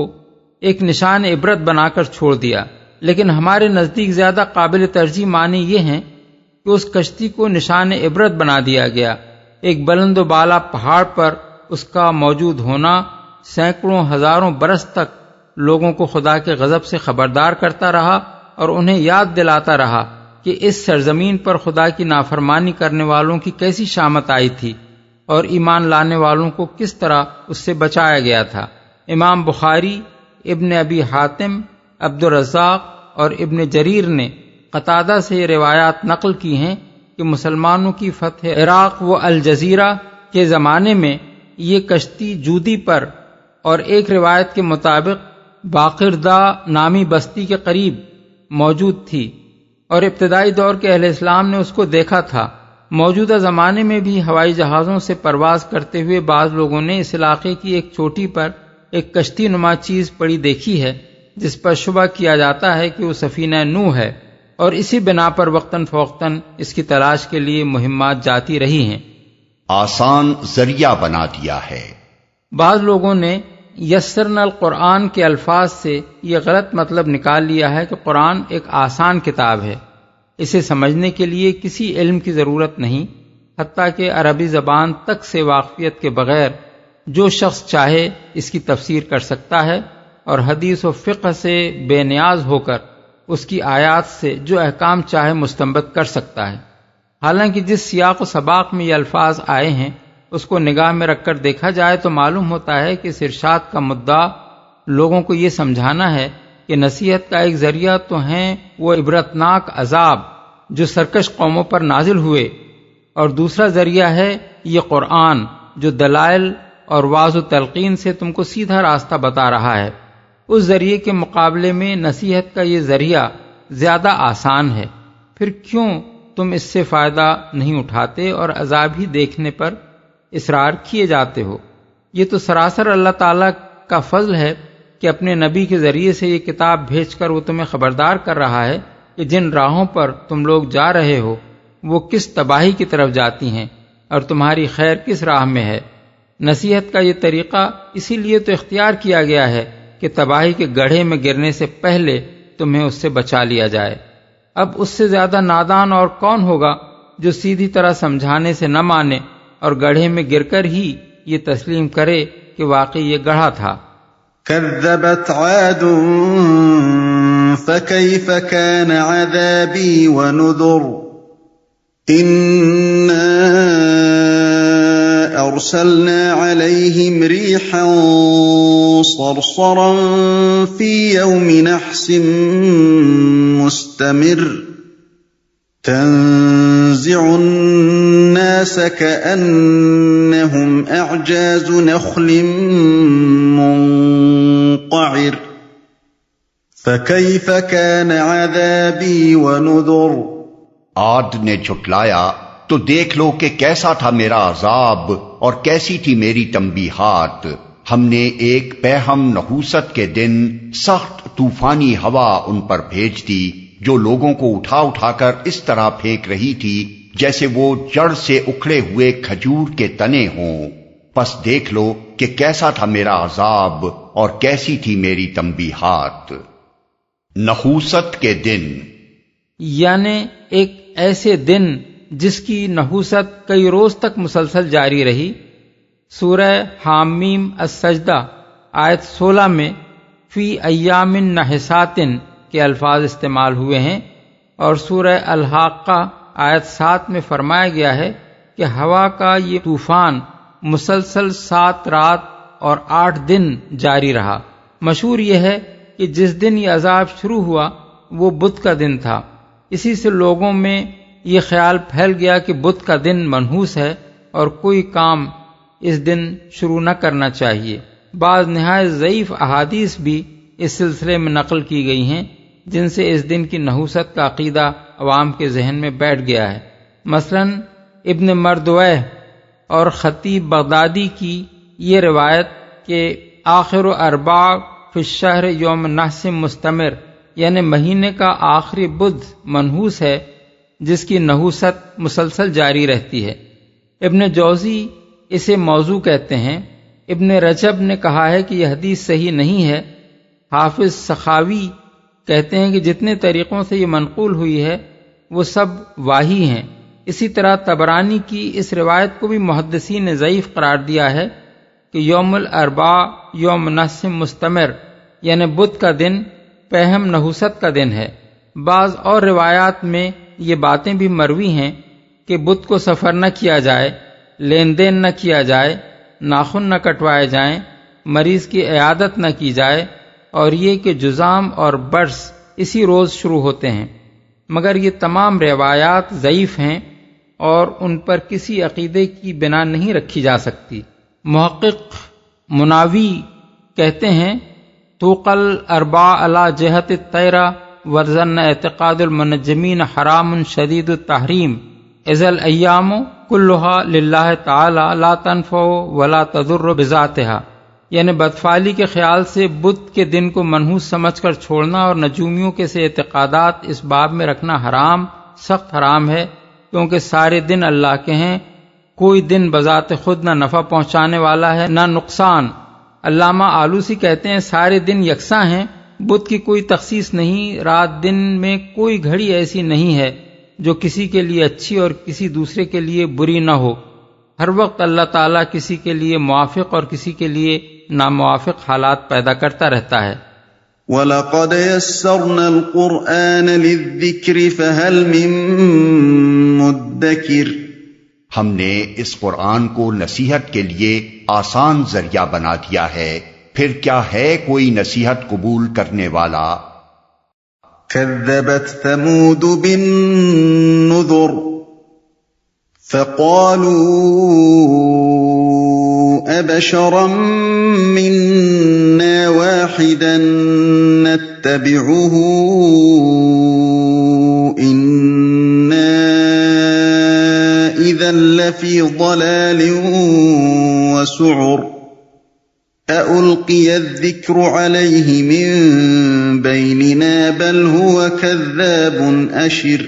[SPEAKER 3] ایک نشان عبرت بنا کر چھوڑ دیا، لیکن ہمارے نزدیک زیادہ قابل ترجیح معنی یہ ہیں کہ اس کشتی کو نشان عبرت بنا دیا گیا۔ ایک بلند و بالا پہاڑ پر اس کا موجود ہونا سینکڑوں ہزاروں برس تک لوگوں کو خدا کے غضب سے خبردار کرتا رہا اور انہیں یاد دلاتا رہا کہ اس سرزمین پر خدا کی نافرمانی کرنے والوں کی کیسی شامت آئی تھی اور ایمان لانے والوں کو کس طرح اس سے بچایا گیا تھا۔ امام بخاری، ابن ابی حاتم، عبد الرزاق اور ابن جریر نے قتادہ سے یہ روایات نقل کی ہیں کہ مسلمانوں کی فتح عراق و الجزیرہ کے زمانے میں یہ کشتی جودی پر اور ایک روایت کے مطابق باقردہ نامی بستی کے قریب موجود تھی، اور ابتدائی دور کے اہل اسلام نے اس کو دیکھا تھا۔ موجودہ زمانے میں بھی ہوائی جہازوں سے پرواز کرتے ہوئے بعض لوگوں نے اس علاقے کی ایک چوٹی پر ایک کشتی نما چیز پڑی دیکھی ہے جس پر شبہ کیا جاتا ہے کہ وہ سفینہ نوح ہے، اور اسی بنا پر وقتاً فوقتاً اس کی تلاش کے لیے مہمات جاتی رہی ہیں۔
[SPEAKER 1] آسان ذریعہ بنا دیا ہے۔
[SPEAKER 3] بعض لوگوں نے یسرنا القرآن کے الفاظ سے یہ غلط مطلب نکال لیا ہے کہ قرآن ایک آسان کتاب ہے، اسے سمجھنے کے لیے کسی علم کی ضرورت نہیں، حتیٰ کہ عربی زبان تک سے واقفیت کے بغیر جو شخص چاہے اس کی تفسیر کر سکتا ہے، اور حدیث و فقہ سے بے نیاز ہو کر اس کی آیات سے جو احکام چاہے مستنبط کر سکتا ہے۔ حالانکہ جس سیاق و سباق میں یہ الفاظ آئے ہیں اس کو نگاہ میں رکھ کر دیکھا جائے تو معلوم ہوتا ہے کہ اس ارشاد کا مدعا لوگوں کو یہ سمجھانا ہے کہ نصیحت کا ایک ذریعہ تو ہیں وہ عبرتناک عذاب جو سرکش قوموں پر نازل ہوئے، اور دوسرا ذریعہ ہے یہ قرآن جو دلائل اور واعظ و تلقین سے تم کو سیدھا راستہ بتا رہا ہے۔ اس ذریعے کے مقابلے میں نصیحت کا یہ ذریعہ زیادہ آسان ہے، پھر کیوں تم اس سے فائدہ نہیں اٹھاتے اور عذاب ہی دیکھنے پر اصرار کیے جاتے ہو؟ یہ تو سراسر اللہ تعالیٰ کا فضل ہے کہ اپنے نبی کے ذریعے سے یہ کتاب بھیج کر وہ تمہیں خبردار کر رہا ہے کہ جن راہوں پر تم لوگ جا رہے ہو وہ کس تباہی کی طرف جاتی ہیں اور تمہاری خیر کس راہ میں ہے۔ نصیحت کا یہ طریقہ اسی لیے تو اختیار کیا گیا ہے کہ تباہی کے گڑھے میں گرنے سے پہلے تمہیں اس سے بچا لیا جائے۔ اب اس سے زیادہ نادان اور کون ہوگا جو سیدھی طرح سمجھانے سے نہ مانے اور گڑھے میں گر کر ہی یہ تسلیم کرے کہ واقعی یہ گڑھا تھا۔
[SPEAKER 2] كذبت عاد فكيف كان عذابي ونذر إنا أرسلنا عليهم ريحا صرصرا في يوم نحس مستمر تنزع الناس كأنهم أعجاز نخل منقعر فكيف كان عذابي ونذر۔
[SPEAKER 1] عاد نے جھٹلایا تو دیکھ لو کہ کیسا تھا میرا عذاب اور کیسی تھی میری تنبیہات۔ ہم نے ایک پیہم نحوست کے دن سخت طوفانی ہوا ان پر بھیج دی جو لوگوں کو اٹھا اٹھا کر اس طرح پھینک رہی تھی جیسے وہ جڑ سے اکھڑے ہوئے کھجور کے تنے ہوں، پس دیکھ لو کہ کیسا تھا میرا عذاب اور کیسی تھی میری تنبیہات۔ نحوست کے دن،
[SPEAKER 3] یعنی ایک ایسے دن جس کی نحوست کئی روز تک مسلسل جاری رہی۔ سورہ حامیم السجدہ آیت 16 میں فی ایام نحسات کے الفاظ استعمال ہوئے ہیں، اور سورہ الحاقہ آیت 7 میں فرمایا گیا ہے کہ ہوا کا یہ طوفان مسلسل 7 رات اور 8 دن جاری رہا۔ مشہور یہ ہے کہ جس دن یہ عذاب شروع ہوا وہ بدھ کا دن تھا۔ اسی سے لوگوں میں یہ خیال پھیل گیا کہ بدھ کا دن منحوس ہے اور کوئی کام اس دن شروع نہ کرنا چاہیے۔ بعض نہایت ضعیف احادیث بھی اس سلسلے میں نقل کی گئی ہیں جن سے اس دن کی نحوست کا عقیدہ عوام کے ذہن میں بیٹھ گیا ہے۔ مثلا ابن مردویہ اور خطیب بغدادی کی یہ روایت کہ آخر اربع فی الشہر یوم نحس مستمر، یعنی مہینے کا آخری بدھ منحوس ہے جس کی نحوست مسلسل جاری رہتی ہے۔ ابن جوزی اسے موضوع کہتے ہیں۔ ابن رجب نے کہا ہے کہ یہ حدیث صحیح نہیں ہے۔ حافظ سخاوی کہتے ہیں کہ جتنے طریقوں سے یہ منقول ہوئی ہے وہ سب واہی ہیں۔ اسی طرح طبرانی کی اس روایت کو بھی محدثین نے ضعیف قرار دیا ہے کہ یوم الاربعاء یوم نحس مستمر، یعنی بدھ کا دن پہم نحوست کا دن ہے۔ بعض اور روایات میں یہ باتیں بھی مروی ہیں کہ بدھ کو سفر نہ کیا جائے، لین دین نہ کیا جائے، ناخن نہ کٹوائے جائیں، مریض کی عیادت نہ کی جائے، اور یہ کہ جذام اور برس اسی روز شروع ہوتے ہیں، مگر یہ تمام روایات ضعیف ہیں اور ان پر کسی عقیدے کی بنا نہیں رکھی جا سکتی۔ محقق مناوی کہتے ہیں توقل اربع علی جہت الطیرہ ورزن اعتقاد المنجمین حرام شدید التحریم اذ الایام کلها للہ تعالی لا تنفع ولا تضر بذاتها، یعنی بدفعلی کے خیال سے بدھ کے دن کو منحوس سمجھ کر چھوڑنا اور نجومیوں کے سے اعتقادات اس باب میں رکھنا حرام، سخت حرام ہے، کیونکہ سارے دن اللہ کے ہیں، کوئی دن بذات خود نہ نفع پہنچانے والا ہے نہ نقصان۔ علامہ آلوسی کہتے ہیں سارے دن یکساں ہیں، بدھ کی کوئی تخصیص نہیں، رات دن میں کوئی گھڑی ایسی نہیں ہے جو کسی کے لیے اچھی اور کسی دوسرے کے لیے بری نہ ہو۔ ہر وقت اللہ تعالیٰ کسی کے لیے موافق اور کسی کے لیے ناموافق حالات پیدا کرتا رہتا ہے۔
[SPEAKER 2] وَلَقَدْ يَسَّرْنَا الْقُرْآنَ لِلذِّكْرِ فَهَلْ مِن مُدَّكِرٍ،
[SPEAKER 1] ہم نے اس قرآن کو نصیحت کے لیے آسان ذریعہ بنا دیا ہے، پھر کیا ہے کوئی نصیحت قبول کرنے والا؟
[SPEAKER 2] كذبت ثمود بالنذر فقالوا أبشرا منا واحدا نتبعه إنا إذا لفي ضلال وسعر أَأُلْقِيَ الذِّكْرُ عَلَيْهِ مِن بَيْنِنَا بَلْ هُوَ كَذَّابٌ أَشِرٌ۔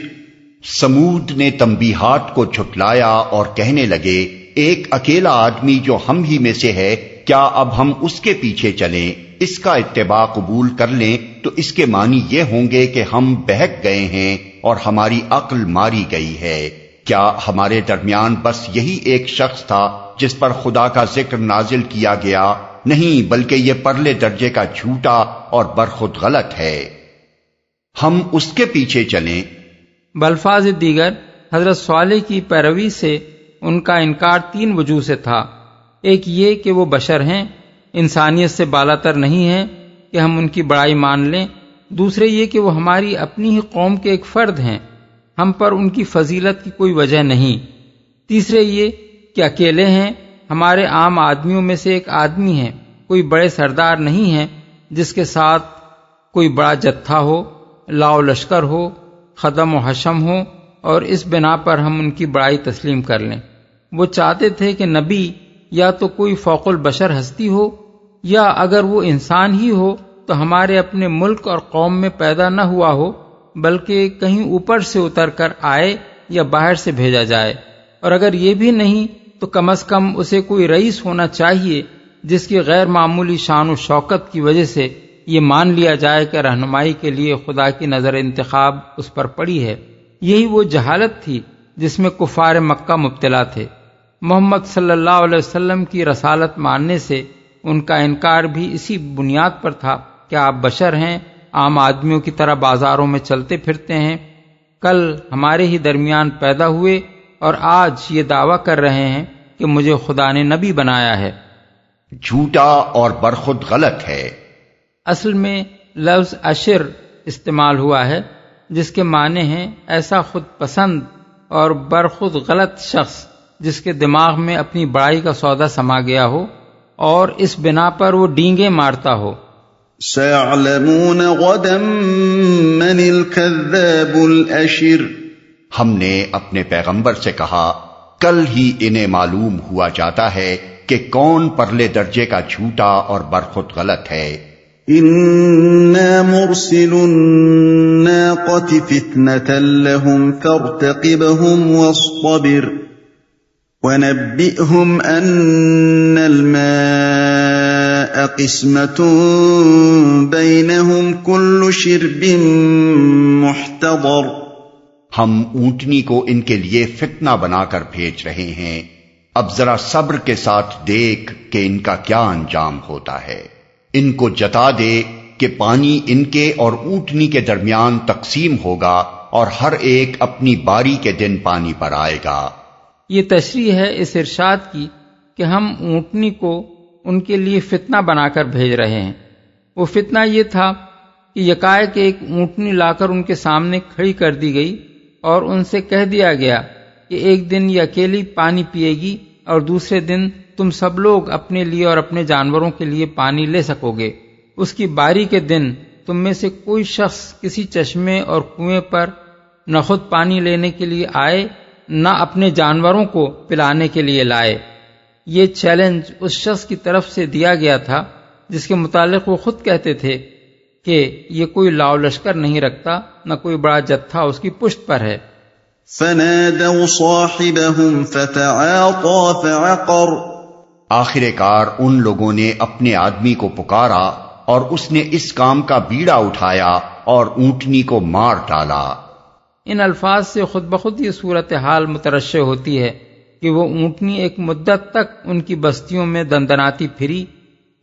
[SPEAKER 1] سمود نے تنبیہات کو جھٹلایا اور کہنے لگے ایک اکیلا آدمی جو ہم ہی میں سے ہے، کیا اب ہم اس کے پیچھے چلیں، اس کا اتباع قبول کر لیں تو اس کے معنی یہ ہوں گے کہ ہم بہک گئے ہیں اور ہماری عقل ماری گئی ہے۔ کیا ہمارے درمیان بس یہی ایک شخص تھا جس پر خدا کا ذکر نازل کیا گیا؟ نہیں، بلکہ یہ پرلے درجے کا جھوٹا اور برخود غلط ہے، ہم اس کے پیچھے چلیں۔
[SPEAKER 3] بالفاظ دیگر حضرت صالح کی پیروی سے ان کا انکار 3 وجوہ سے تھا۔ ایک یہ کہ وہ بشر ہیں، انسانیت سے بالاتر نہیں ہیں کہ ہم ان کی بڑائی مان لیں۔ دوسرے یہ کہ وہ ہماری اپنی ہی قوم کے ایک فرد ہیں، ہم پر ان کی فضیلت کی کوئی وجہ نہیں۔ تیسرے یہ کہ اکیلے ہیں، ہمارے عام آدمیوں میں سے ایک آدمی ہے، کوئی بڑے سردار نہیں ہیں جس کے ساتھ کوئی بڑا جتھا ہو، لاؤ لشکر ہو، خدم و حشم ہو، اور اس بنا پر ہم ان کی بڑائی تسلیم کر لیں۔ وہ چاہتے تھے کہ نبی یا تو کوئی فوق البشر ہستی ہو، یا اگر وہ انسان ہی ہو تو ہمارے اپنے ملک اور قوم میں پیدا نہ ہوا ہو بلکہ کہیں اوپر سے اتر کر آئے یا باہر سے بھیجا جائے، اور اگر یہ بھی نہیں تو کم از کم اسے کوئی رئیس ہونا چاہیے جس کی غیر معمولی شان و شوکت کی وجہ سے یہ مان لیا جائے کہ رہنمائی کے لیے خدا کی نظر انتخاب اس پر پڑی ہے۔ یہی وہ جہالت تھی جس میں کفار مکہ مبتلا تھے۔ محمد صلی اللہ علیہ وسلم کی رسالت ماننے سے ان کا انکار بھی اسی بنیاد پر تھا کہ آپ بشر ہیں، عام آدمیوں کی طرح بازاروں میں چلتے پھرتے ہیں، کل ہمارے ہی درمیان پیدا ہوئے اور آج یہ دعویٰ کر رہے ہیں کہ مجھے خدا نے نبی بنایا ہے۔
[SPEAKER 1] جھوٹا اور برخود غلط ہے۔
[SPEAKER 3] اصل میں لفظ اشر استعمال ہوا ہے جس کے معنی ہیں ایسا خود پسند اور برخود غلط شخص جس کے دماغ میں اپنی بڑائی کا سودا سما گیا ہو اور اس بنا پر وہ ڈینگیں مارتا ہو۔
[SPEAKER 2] سَيَعْلَمُونَ غَدًا مَّنِ الْكَذَّابُ الْأَشِرُ۔
[SPEAKER 1] ہم نے اپنے پیغمبر سے کہا کل ہی انہیں معلوم ہوا جاتا ہے کہ کون پرلے درجے کا جھوٹا اور برخود غلط ہے۔
[SPEAKER 2] إِنَّا مُرْسِلُو النَّاقَةِ فِتْنَةً لَهُمْ فَارْتَقِبْهُمْ وَاصْطَبِرْ وَنَبِّئْهُمْ أَنَّ الْمَاءَ قِسْمَةٌ بَيْنَهُمْ كُلُّ شِرْبٍ مُحْتَضَرٍ۔
[SPEAKER 1] ہم اونٹنی کو ان کے لیے فتنہ بنا کر بھیج رہے ہیں، اب ذرا صبر کے ساتھ دیکھ کہ ان کا کیا انجام ہوتا ہے۔ ان کو جتا دے کہ پانی ان کے اور اونٹنی کے درمیان تقسیم ہوگا اور ہر ایک اپنی باری کے دن پانی پر آئے گا۔
[SPEAKER 3] یہ تشریح ہے اس ارشاد کی کہ ہم اونٹنی کو ان کے لیے فتنہ بنا کر بھیج رہے ہیں۔ وہ فتنہ یہ تھا کہ یکایک ایک اونٹنی لا کر ان کے سامنے کھڑی کر دی گئی اور ان سے کہہ دیا گیا کہ ایک دن یہ اکیلی پانی پیے گی اور دوسرے دن تم سب لوگ اپنے لیے اور اپنے جانوروں کے لیے پانی لے سکو گے۔ اس کی باری کے دن تم میں سے کوئی شخص کسی چشمے اور کنویں پر نہ خود پانی لینے کے لیے آئے نہ اپنے جانوروں کو پلانے کے لیے لائے۔ یہ چیلنج اس شخص کی طرف سے دیا گیا تھا جس کے متعلق وہ خود کہتے تھے کہ یہ کوئی لاؤ لشکر نہیں رکھتا، نہ کوئی بڑا جتھا اس کی پشت پر ہے۔
[SPEAKER 2] فَنَادَوْا صَاحِبَهُمْ فَتَعَاطَىٰ فَعَقَرَ۔
[SPEAKER 1] آخر کار ان لوگوں نے اپنے آدمی کو پکارا اور اس نے اس کام کا بیڑا اٹھایا اور اونٹنی کو مار ڈالا۔
[SPEAKER 3] ان الفاظ سے خود بخود یہ صورتحال مترشح ہوتی ہے کہ وہ اونٹنی ایک مدت تک ان کی بستیوں میں دندناتی پھری،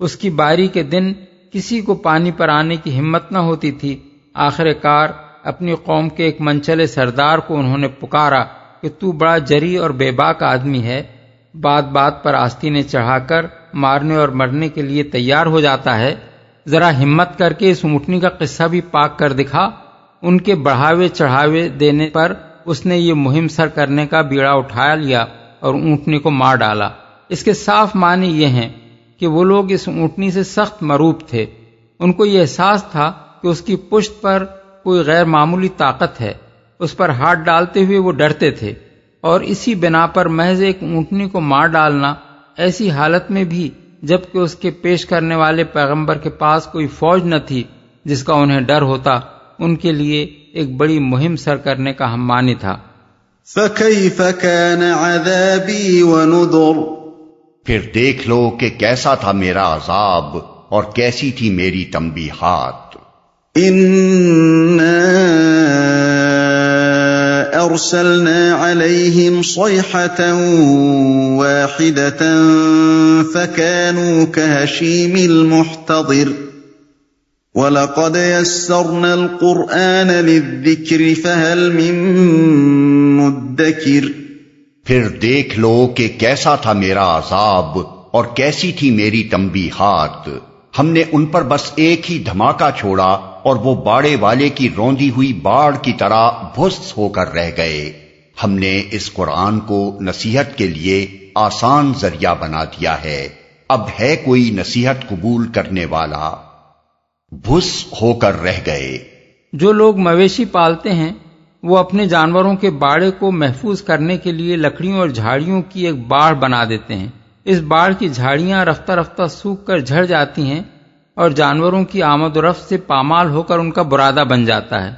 [SPEAKER 3] اس کی باری کے دن کسی کو پانی پر آنے کی ہمت نہ ہوتی تھی۔ آخر کار اپنی قوم کے ایک منچلے سردار کو انہوں نے پکارا کہ تو بڑا جری اور بے باک آدمی ہے، بات بات پر آستینیں چڑھا کر مارنے اور مرنے کے لیے تیار ہو جاتا ہے، ذرا ہمت کر کے اس اونٹنی کا قصہ بھی پاک کر دکھا۔ ان کے بڑھاوے چڑھاوے دینے پر اس نے یہ مہم سر کرنے کا بیڑا اٹھا لیا اور اونٹنی کو مار ڈالا۔ اس کے صاف معنی یہ ہیں کہ وہ لوگ اس اونٹنی سے سخت مروب تھے، ان کو یہ احساس تھا کہ اس کی پشت پر کوئی غیر معمولی طاقت ہے، اس پر ہاتھ ڈالتے ہوئے وہ ڈرتے تھے، اور اسی بنا پر محض ایک اونٹنی کو مار ڈالنا، ایسی حالت میں بھی جبکہ اس کے پیش کرنے والے پیغمبر کے پاس کوئی فوج نہ تھی جس کا انہیں ڈر ہوتا، ان کے لیے ایک بڑی مہم سر کرنے کا ہم مانی تھا۔
[SPEAKER 2] فَكَيْفَ كَانَ عَذَابِي وَنُذُرِ۔
[SPEAKER 1] پھر دیکھ لو کہ کیسا تھا میرا عذاب اور کیسی تھی میری تنبیہات۔
[SPEAKER 2] إِنَّا أَرْسَلْنَا عَلَيْهِمْ صَيْحَةً وَاحِدَةً فَكَانُوا كَهَشِيمِ الْمُحْتَظِرِ وَلَقَدْ يَسَّرْنَا الْقُرْآنَ لِلذِّكْرِ فَهَلْ مِن مُدَّكِرٍ۔
[SPEAKER 1] پھر دیکھ لو کہ کیسا تھا میرا عذاب اور کیسی تھی میری تنبیہات۔ ہم نے ان پر بس ایک ہی دھماکہ چھوڑا اور وہ باڑے والے کی روندی ہوئی باڑ کی طرح بھس ہو کر رہ گئے۔ ہم نے اس قرآن کو نصیحت کے لیے آسان ذریعہ بنا دیا ہے، اب ہے کوئی نصیحت قبول کرنے والا؟ بھس ہو کر رہ گئے۔
[SPEAKER 3] جو لوگ مویشی پالتے ہیں وہ اپنے جانوروں کے باڑے کو محفوظ کرنے کے لیے لکڑیوں اور جھاڑیوں کی ایک باڑ بنا دیتے ہیں۔ اس باڑ کی جھاڑیاں رفتہ رفتہ سوکھ کر جھڑ جاتی ہیں اور جانوروں کی آمد و رفت سے پامال ہو کر ان کا برادہ بن جاتا ہے۔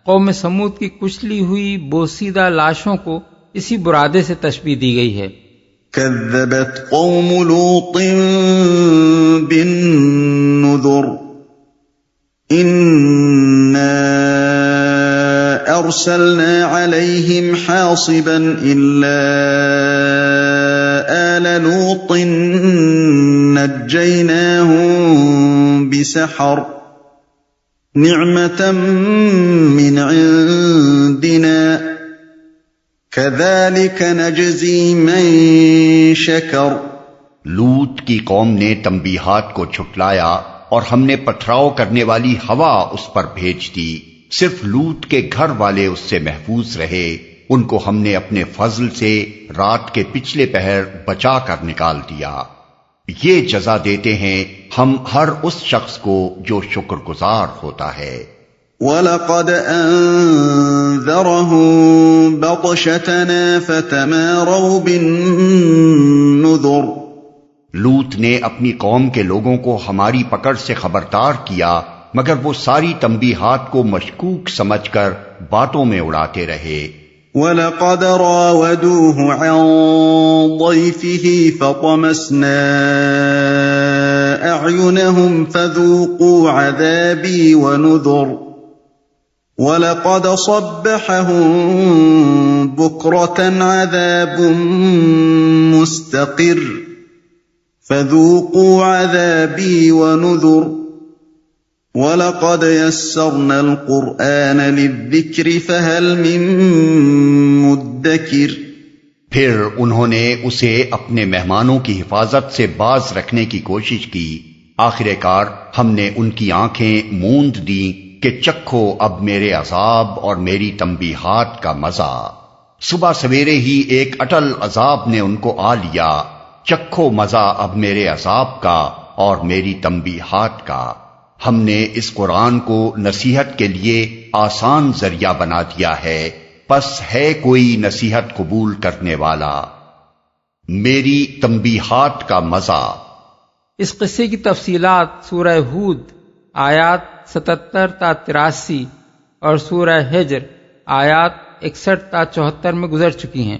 [SPEAKER 3] قوم سمود کی کچلی ہوئی بوسیدہ لاشوں کو اسی برادے سے تشبیہ دی گئی ہے۔
[SPEAKER 2] كذبت قوم لوط بالنذر إنا أرسلنا عليهم حاصبا إلا آل لوط نجيناهم بسحر نعمة من عندنا كذلك نجزي من شكر۔
[SPEAKER 1] لوط کی قوم نے تنبیہات کو جھٹلایا اور ہم نے پتھراؤ کرنے والی ہوا اس پر بھیج دی، صرف لوط کے گھر والے اس سے محفوظ رہے، ان کو ہم نے اپنے فضل سے رات کے پچھلے پہر بچا کر نکال دیا۔ یہ جزا دیتے ہیں ہم ہر اس شخص کو جو شکر گزار ہوتا ہے۔
[SPEAKER 2] وَلَقَدْ أَنذَرَهُم بَطْشَتَنَا فَتَمَارَوْا بِالنُّذُرِ۔
[SPEAKER 1] لوط نے اپنی قوم کے لوگوں کو ہماری پکڑ سے خبردار کیا، مگر وہ ساری تنبیہات کو مشکوک سمجھ کر باتوں میں اڑاتے رہے۔
[SPEAKER 2] وَلَقَدْ رَاوَدُوهُ عَنْ ضَيْفِهِ فَطَمَسْنَا أَعْيُنَهُمْ فَذُوقُوا عَذَابِي وَنُذُرِ وَلَقَدْ صَبَّحَهُم بُكْرَةً عَذَابٌ مُسْتَقِرٌّ فَذُوقُوا عَذَابِي وَنُذُرِ وَلَقَدْ يَسَّرْنَا الْقُرْآنَ لِلذِّكْرِ فَهَلْ مِن مُدَّكِرٍ۔
[SPEAKER 1] پھر انہوں نے اسے اپنے مہمانوں کی حفاظت سے باز رکھنے کی کوشش کی، آخر کار ہم نے ان کی آنکھیں موند دیں کہ چکھو اب میرے عذاب اور میری تنبیہات کا مزہ۔ صبح سویرے ہی ایک اٹل عذاب نے ان کو آ لیا، چکھو مزہ اب میرے عذاب کا اور میری تنبیہات کا۔ ہم نے اس قرآن کو نصیحت کے لیے آسان ذریعہ بنا دیا ہے، پس ہے کوئی نصیحت قبول کرنے والا؟ میری تنبیہات کا مزہ۔
[SPEAKER 3] اس قصے کی تفصیلات سورہ ہود آیات 77 تا 83 اور سورہ ہجر آیات 61 تا 74 میں گزر چکی ہیں۔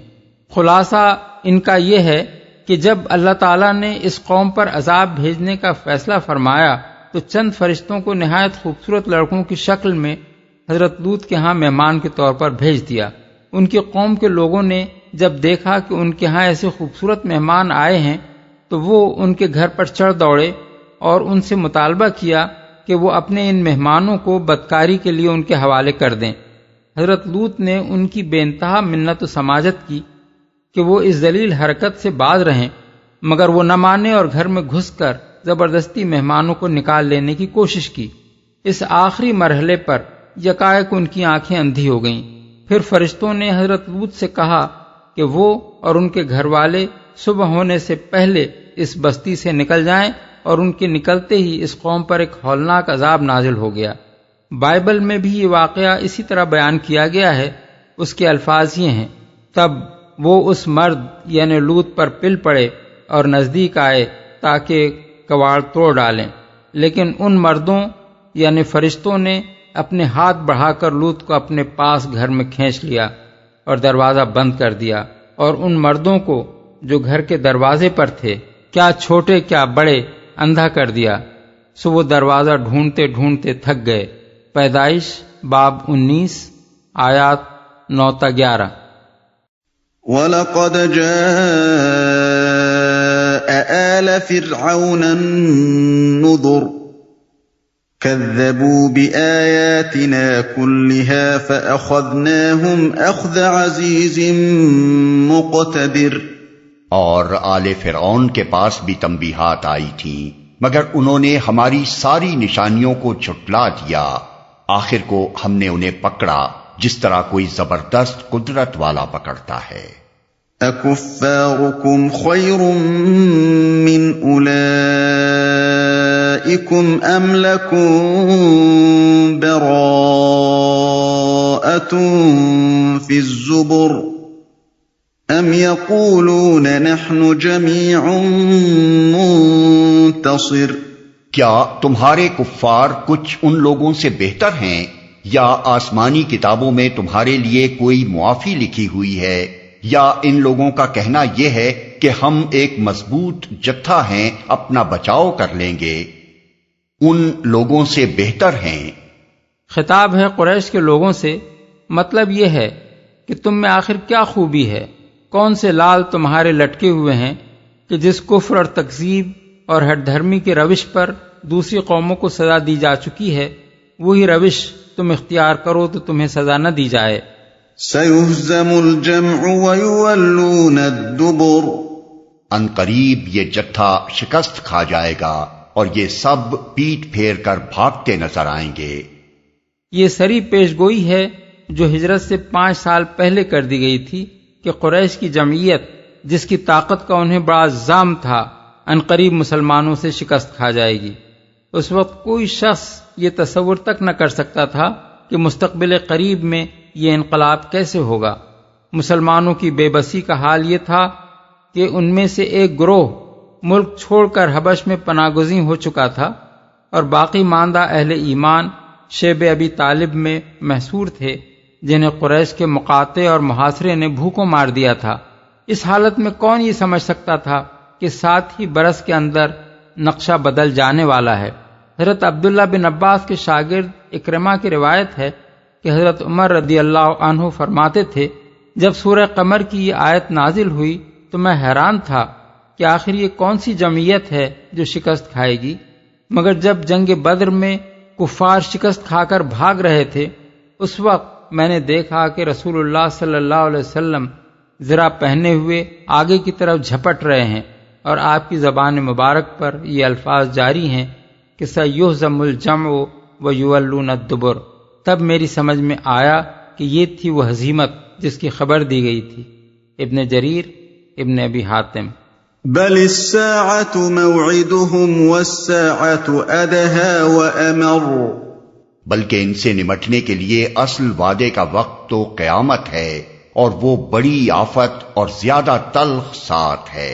[SPEAKER 3] خلاصہ ان کا یہ ہے کہ جب اللہ تعالیٰ نے اس قوم پر عذاب بھیجنے کا فیصلہ فرمایا تو چند فرشتوں کو نہایت خوبصورت لڑکوں کی شکل میں حضرت لوط کے ہاں مہمان کے طور پر بھیج دیا۔ ان کی قوم کے لوگوں نے جب دیکھا کہ ان کے ہاں ایسے خوبصورت مہمان آئے ہیں تو وہ ان کے گھر پر چڑھ دوڑے اور ان سے مطالبہ کیا کہ وہ اپنے ان مہمانوں کو بدکاری کے لیے ان کے حوالے کر دیں۔ حضرت لوط نے ان کی بے انتہا منت و سماجت کی کہ وہ اس ذلیل حرکت سے باز رہیں، مگر وہ نہ مانے اور گھر میں گھس کر زبردستی مہمانوں کو نکال لینے کی کوشش کی۔ اس آخری مرحلے پر یکایک ان کی آنکھیں اندھی ہو گئیں۔ پھر فرشتوں نے حضرت لوط سے کہا کہ وہ اور ان کے گھر والے صبح ہونے سے پہلے اس بستی سے نکل جائیں، اور ان کے نکلتے ہی اس قوم پر ایک ہولناک عذاب نازل ہو گیا۔ بائبل میں بھی یہ واقعہ اسی طرح بیان کیا گیا ہے۔ اس کے الفاظ یہ ہیں، تب وہ اس مرد یعنی لوط پر پل پڑے اور نزدیک آئے تاکہ کواڑ توڑ ڈالیں، لیکن ان مردوں یعنی فرشتوں نے اپنے ہاتھ بڑھا کر لوط کو اپنے پاس گھر میں کھینچ لیا اور دروازہ بند کر دیا، اور ان مردوں کو جو گھر کے دروازے پر تھے، کیا چھوٹے کیا بڑے، اندھا کر دیا۔ سو وہ دروازہ ڈھونڈتے ڈھونڈتے تھک گئے۔ پیدائش باب 19 آیات 9 تا 11۔
[SPEAKER 2] وَلَقَدْ جَاءَ آلَ فِرْعَوْنَ النُّذُرُ كَذَّبُوا بِآيَاتِنَا كُلِّهَا فَأَخَذْنَاهُمْ أَخْذَ عَزِيزٍ مُقْتَدِرٍ۔
[SPEAKER 1] اور آل فرعون کے پاس بھی تنبیہات آئی تھیں، مگر انہوں نے ہماری ساری نشانیوں کو جھٹلا دیا، آخر کو ہم نے انہیں پکڑا جس طرح کوئی زبردست قدرت والا پکڑتا ہے۔
[SPEAKER 2] أَكُفَّارُكُمْ خَيْرٌ مِّنْ أُولَئِكُمْ أَمْ لَكُمْ بَرَاءَةٌ فِي الزُّبُرِ أَمْ يَقُولُونَ نَحْنُ جَمِيعٌ مُنتَصِرٌ۔
[SPEAKER 1] کیا تمہارے کفار کچھ ان لوگوں سے بہتر ہیں یا آسمانی کتابوں میں تمہارے لیے کوئی معافی لکھی ہوئی ہے، یا ان لوگوں کا کہنا یہ ہے کہ ہم ایک مضبوط جتھا ہیں، اپنا بچاؤ کر لیں گے، ان لوگوں سے بہتر ہیں۔
[SPEAKER 3] خطاب ہے قریش کے لوگوں سے، مطلب یہ ہے کہ تم میں آخر کیا خوبی ہے، کون سے لال تمہارے لٹکے ہوئے ہیں کہ جس کفر اور تکذیب اور ہٹ دھرمی کے روش پر دوسری قوموں کو سزا دی جا چکی ہے، وہی روش تم اختیار کرو تو تمہیں سزا نہ دی جائے۔
[SPEAKER 2] سَيُهْزَمُ الْجَمْعُ وَيُوَلُّونَ الدُّبُرَ،
[SPEAKER 1] ان قریب یہ جتھا شکست کھا جائے گا اور یہ سب پیٹ پھیر کر بھاگتے نظر آئیں گے۔
[SPEAKER 3] یہ سری پیش گوئی ہے جو ہجرت سے 5 سال پہلے کر دی گئی تھی کہ قریش کی جمعیت جس کی طاقت کا انہیں بڑا زعم تھا، ان قریب مسلمانوں سے شکست کھا جائے گی۔ اس وقت کوئی شخص یہ تصور تک نہ کر سکتا تھا کہ مستقبل قریب میں یہ انقلاب کیسے ہوگا۔ مسلمانوں کی بے بسی کا حال یہ تھا کہ ان میں سے ایک گروہ ملک چھوڑ کر حبش میں پناہ گزین ہو چکا تھا اور باقی ماندہ اہل ایمان شیب ابی طالب میں محصور تھے، جنہیں قریش کے مقاطع اور محاصرے نے بھوکوں مار دیا تھا۔ اس حالت میں کون یہ سمجھ سکتا تھا کہ 7 ہی برس کے اندر نقشہ بدل جانے والا ہے۔ حضرت عبداللہ بن عباس کے شاگرد اکرمہ کی روایت ہے کہ حضرت عمر رضی اللہ عنہ فرماتے تھے، جب سورہ قمر کی یہ آیت نازل ہوئی تو میں حیران تھا کہ آخر یہ کون سی جمعیت ہے جو شکست کھائے گی، مگر جب جنگ بدر میں کفار شکست کھا کر بھاگ رہے تھے، اس وقت میں نے دیکھا کہ رسول اللہ صلی اللہ علیہ وسلم زرہ پہنے ہوئے آگے کی طرف جھپٹ رہے ہیں اور آپ کی زبان مبارک پر یہ الفاظ جاری ہیں کہ سَيُهْزَمُ الْجَمْعُ وَيُوَلُّونَ الدُّبُرَ۔ تب میری سمجھ میں آیا کہ یہ تھی وہ ہزیمت جس کی خبر دی گئی تھی۔ ابن جریر، ابن ابی حاتم۔
[SPEAKER 2] بل الساعة موعدهم والساعة أدهى وأمر،
[SPEAKER 1] بلکہ ان سے نمٹنے کے لیے اصل وعدے کا وقت تو قیامت ہے، اور وہ بڑی آفت اور زیادہ تلخ ساتھ ہے۔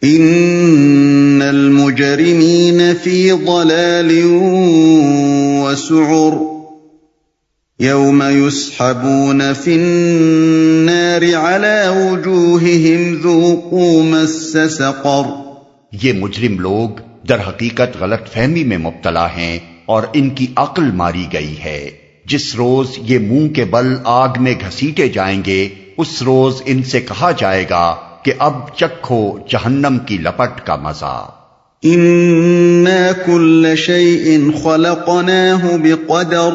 [SPEAKER 2] ان المجرمین فی ضلال وسعر، یوم یسحبون فی النار علی وجوہہم ذوقوا مس سقر۔
[SPEAKER 1] یہ مجرم لوگ در حقیقت غلط فہمی میں مبتلا ہیں اور ان کی عقل ماری گئی ہے۔ جس روز یہ منہ کے بل آگ میں گھسیٹے جائیں گے، اس روز ان سے کہا جائے گا کہ اب چکھو جہنم کی لپٹ کا مزہ۔
[SPEAKER 2] انا کل شیء خلقناہ بقدر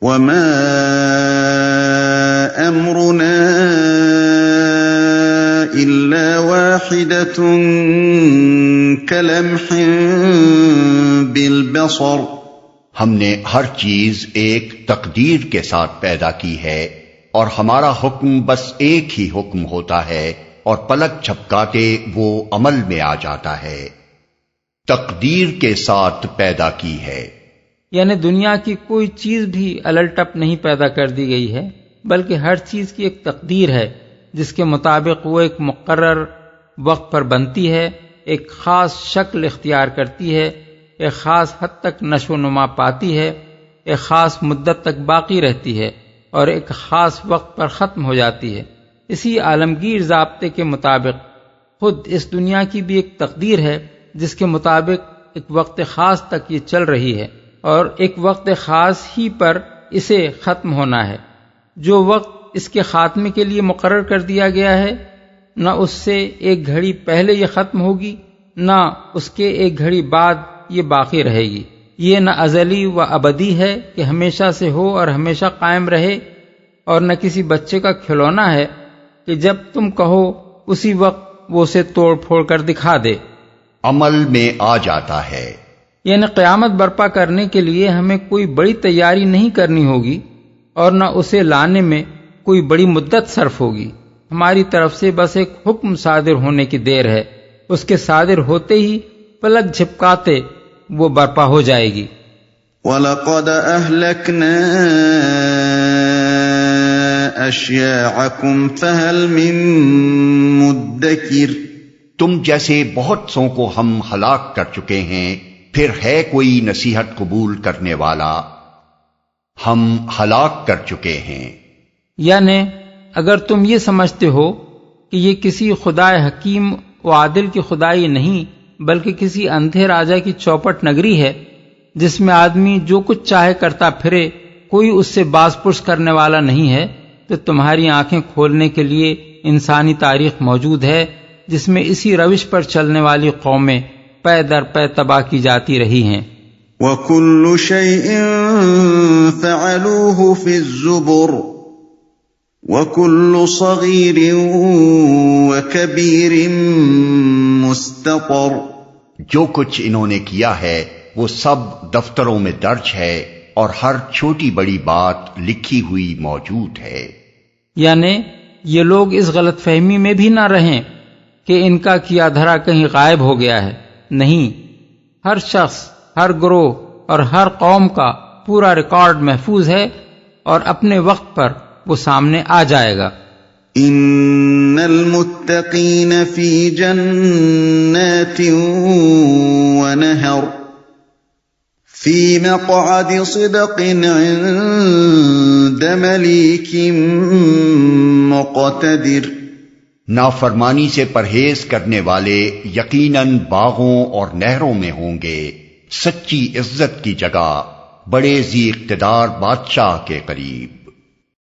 [SPEAKER 2] وما امرنا الا واحدۃ کلمح بالبصر۔
[SPEAKER 1] ہم نے ہر چیز ایک تقدیر کے ساتھ پیدا کی ہے، اور ہمارا حکم بس ایک ہی حکم ہوتا ہے، اور پلک جھپکاتے وہ عمل میں آ جاتا ہے۔ تقدیر کے ساتھ پیدا کی ہے،
[SPEAKER 3] یعنی دنیا کی کوئی چیز بھی الٹ نہیں پیدا کر دی گئی ہے، بلکہ ہر چیز کی ایک تقدیر ہے جس کے مطابق وہ ایک مقرر وقت پر بنتی ہے، ایک خاص شکل اختیار کرتی ہے، ایک خاص حد تک نشو و نما پاتی ہے، ایک خاص مدت تک باقی رہتی ہے اور ایک خاص وقت پر ختم ہو جاتی ہے۔ اسی عالمگیر ضابطے کے مطابق خود اس دنیا کی بھی ایک تقدیر ہے جس کے مطابق ایک وقت خاص تک یہ چل رہی ہے اور ایک وقت خاص ہی پر اسے ختم ہونا ہے۔ جو وقت اس کے خاتمے کے لیے مقرر کر دیا گیا ہے، نہ اس سے ایک گھڑی پہلے یہ ختم ہوگی، نہ اس کے ایک گھڑی بعد یہ باقی رہے گی۔ یہ نہ ازلی و ابدی ہے کہ ہمیشہ سے ہو اور ہمیشہ قائم رہے، اور نہ کسی بچے کا کھلونا ہے کہ جب تم کہو اسی وقت وہ اسے توڑ پھوڑ کر دکھا دے۔
[SPEAKER 1] عمل میں آ جاتا ہے،
[SPEAKER 3] یعنی قیامت برپا کرنے کے لیے ہمیں کوئی بڑی تیاری نہیں کرنی ہوگی اور نہ اسے لانے میں کوئی بڑی مدت صرف ہوگی۔ ہماری طرف سے بس ایک حکم صادر ہونے کی دیر ہے، اس کے صادر ہوتے ہی پلک جھپکاتے وہ برپا ہو جائے گی۔
[SPEAKER 2] وَلَقَدْ أَهْلَكْنَا أَشْيَاعَكُمْ فَهَلْ مِن مُدَّكِرٍ۔
[SPEAKER 1] تم جیسے بہت سو کو ہم ہلاک کر چکے ہیں، پھر ہے کوئی نصیحت قبول کرنے والا؟ ہم ہلاک کر چکے ہیں۔
[SPEAKER 3] یعنی اگر تم یہ سمجھتے ہو کہ یہ کسی خدائے حکیم و عادل کی خدائی نہیں بلکہ کسی اندھے راجا کی چوپٹ نگری ہے جس میں آدمی جو کچھ چاہے کرتا پھرے، کوئی اس سے باز پرس کرنے والا نہیں ہے، تو تمہاری آنکھیں کھولنے کے لیے انسانی تاریخ موجود ہے جس میں اسی روش پر چلنے والی قومیں پے در پے تباہ کی جاتی رہی ہیں۔
[SPEAKER 2] وَكُلُّ شَيْءٍ فَعَلُوهُ فِي الزُّبُرِ وَكُلُّ صَغِيرٍ وَكَبِيرٍ مُسْتَطَرٍ۔
[SPEAKER 1] جو کچھ انہوں نے کیا ہے وہ سب دفتروں میں درج ہے اور ہر چھوٹی بڑی بات لکھی ہوئی موجود ہے۔
[SPEAKER 3] یعنی یہ لوگ اس غلط فہمی میں بھی نہ رہیں کہ ان کا کیا دھرا کہیں غائب ہو گیا ہے، نہیں، ہر شخص، ہر گروہ اور ہر قوم کا پورا ریکارڈ محفوظ ہے اور اپنے وقت پر وہ سامنے آ جائے گا۔
[SPEAKER 2] ان المتقین فی جنات ونہر فی مقعد صدق عند ملیک مقتدر۔
[SPEAKER 1] نافرمانی سے پرہیز کرنے والے یقیناً باغوں اور نہروں میں ہوں گے، سچی عزت کی جگہ، بڑے ذی اقتدار بادشاہ کے قریب۔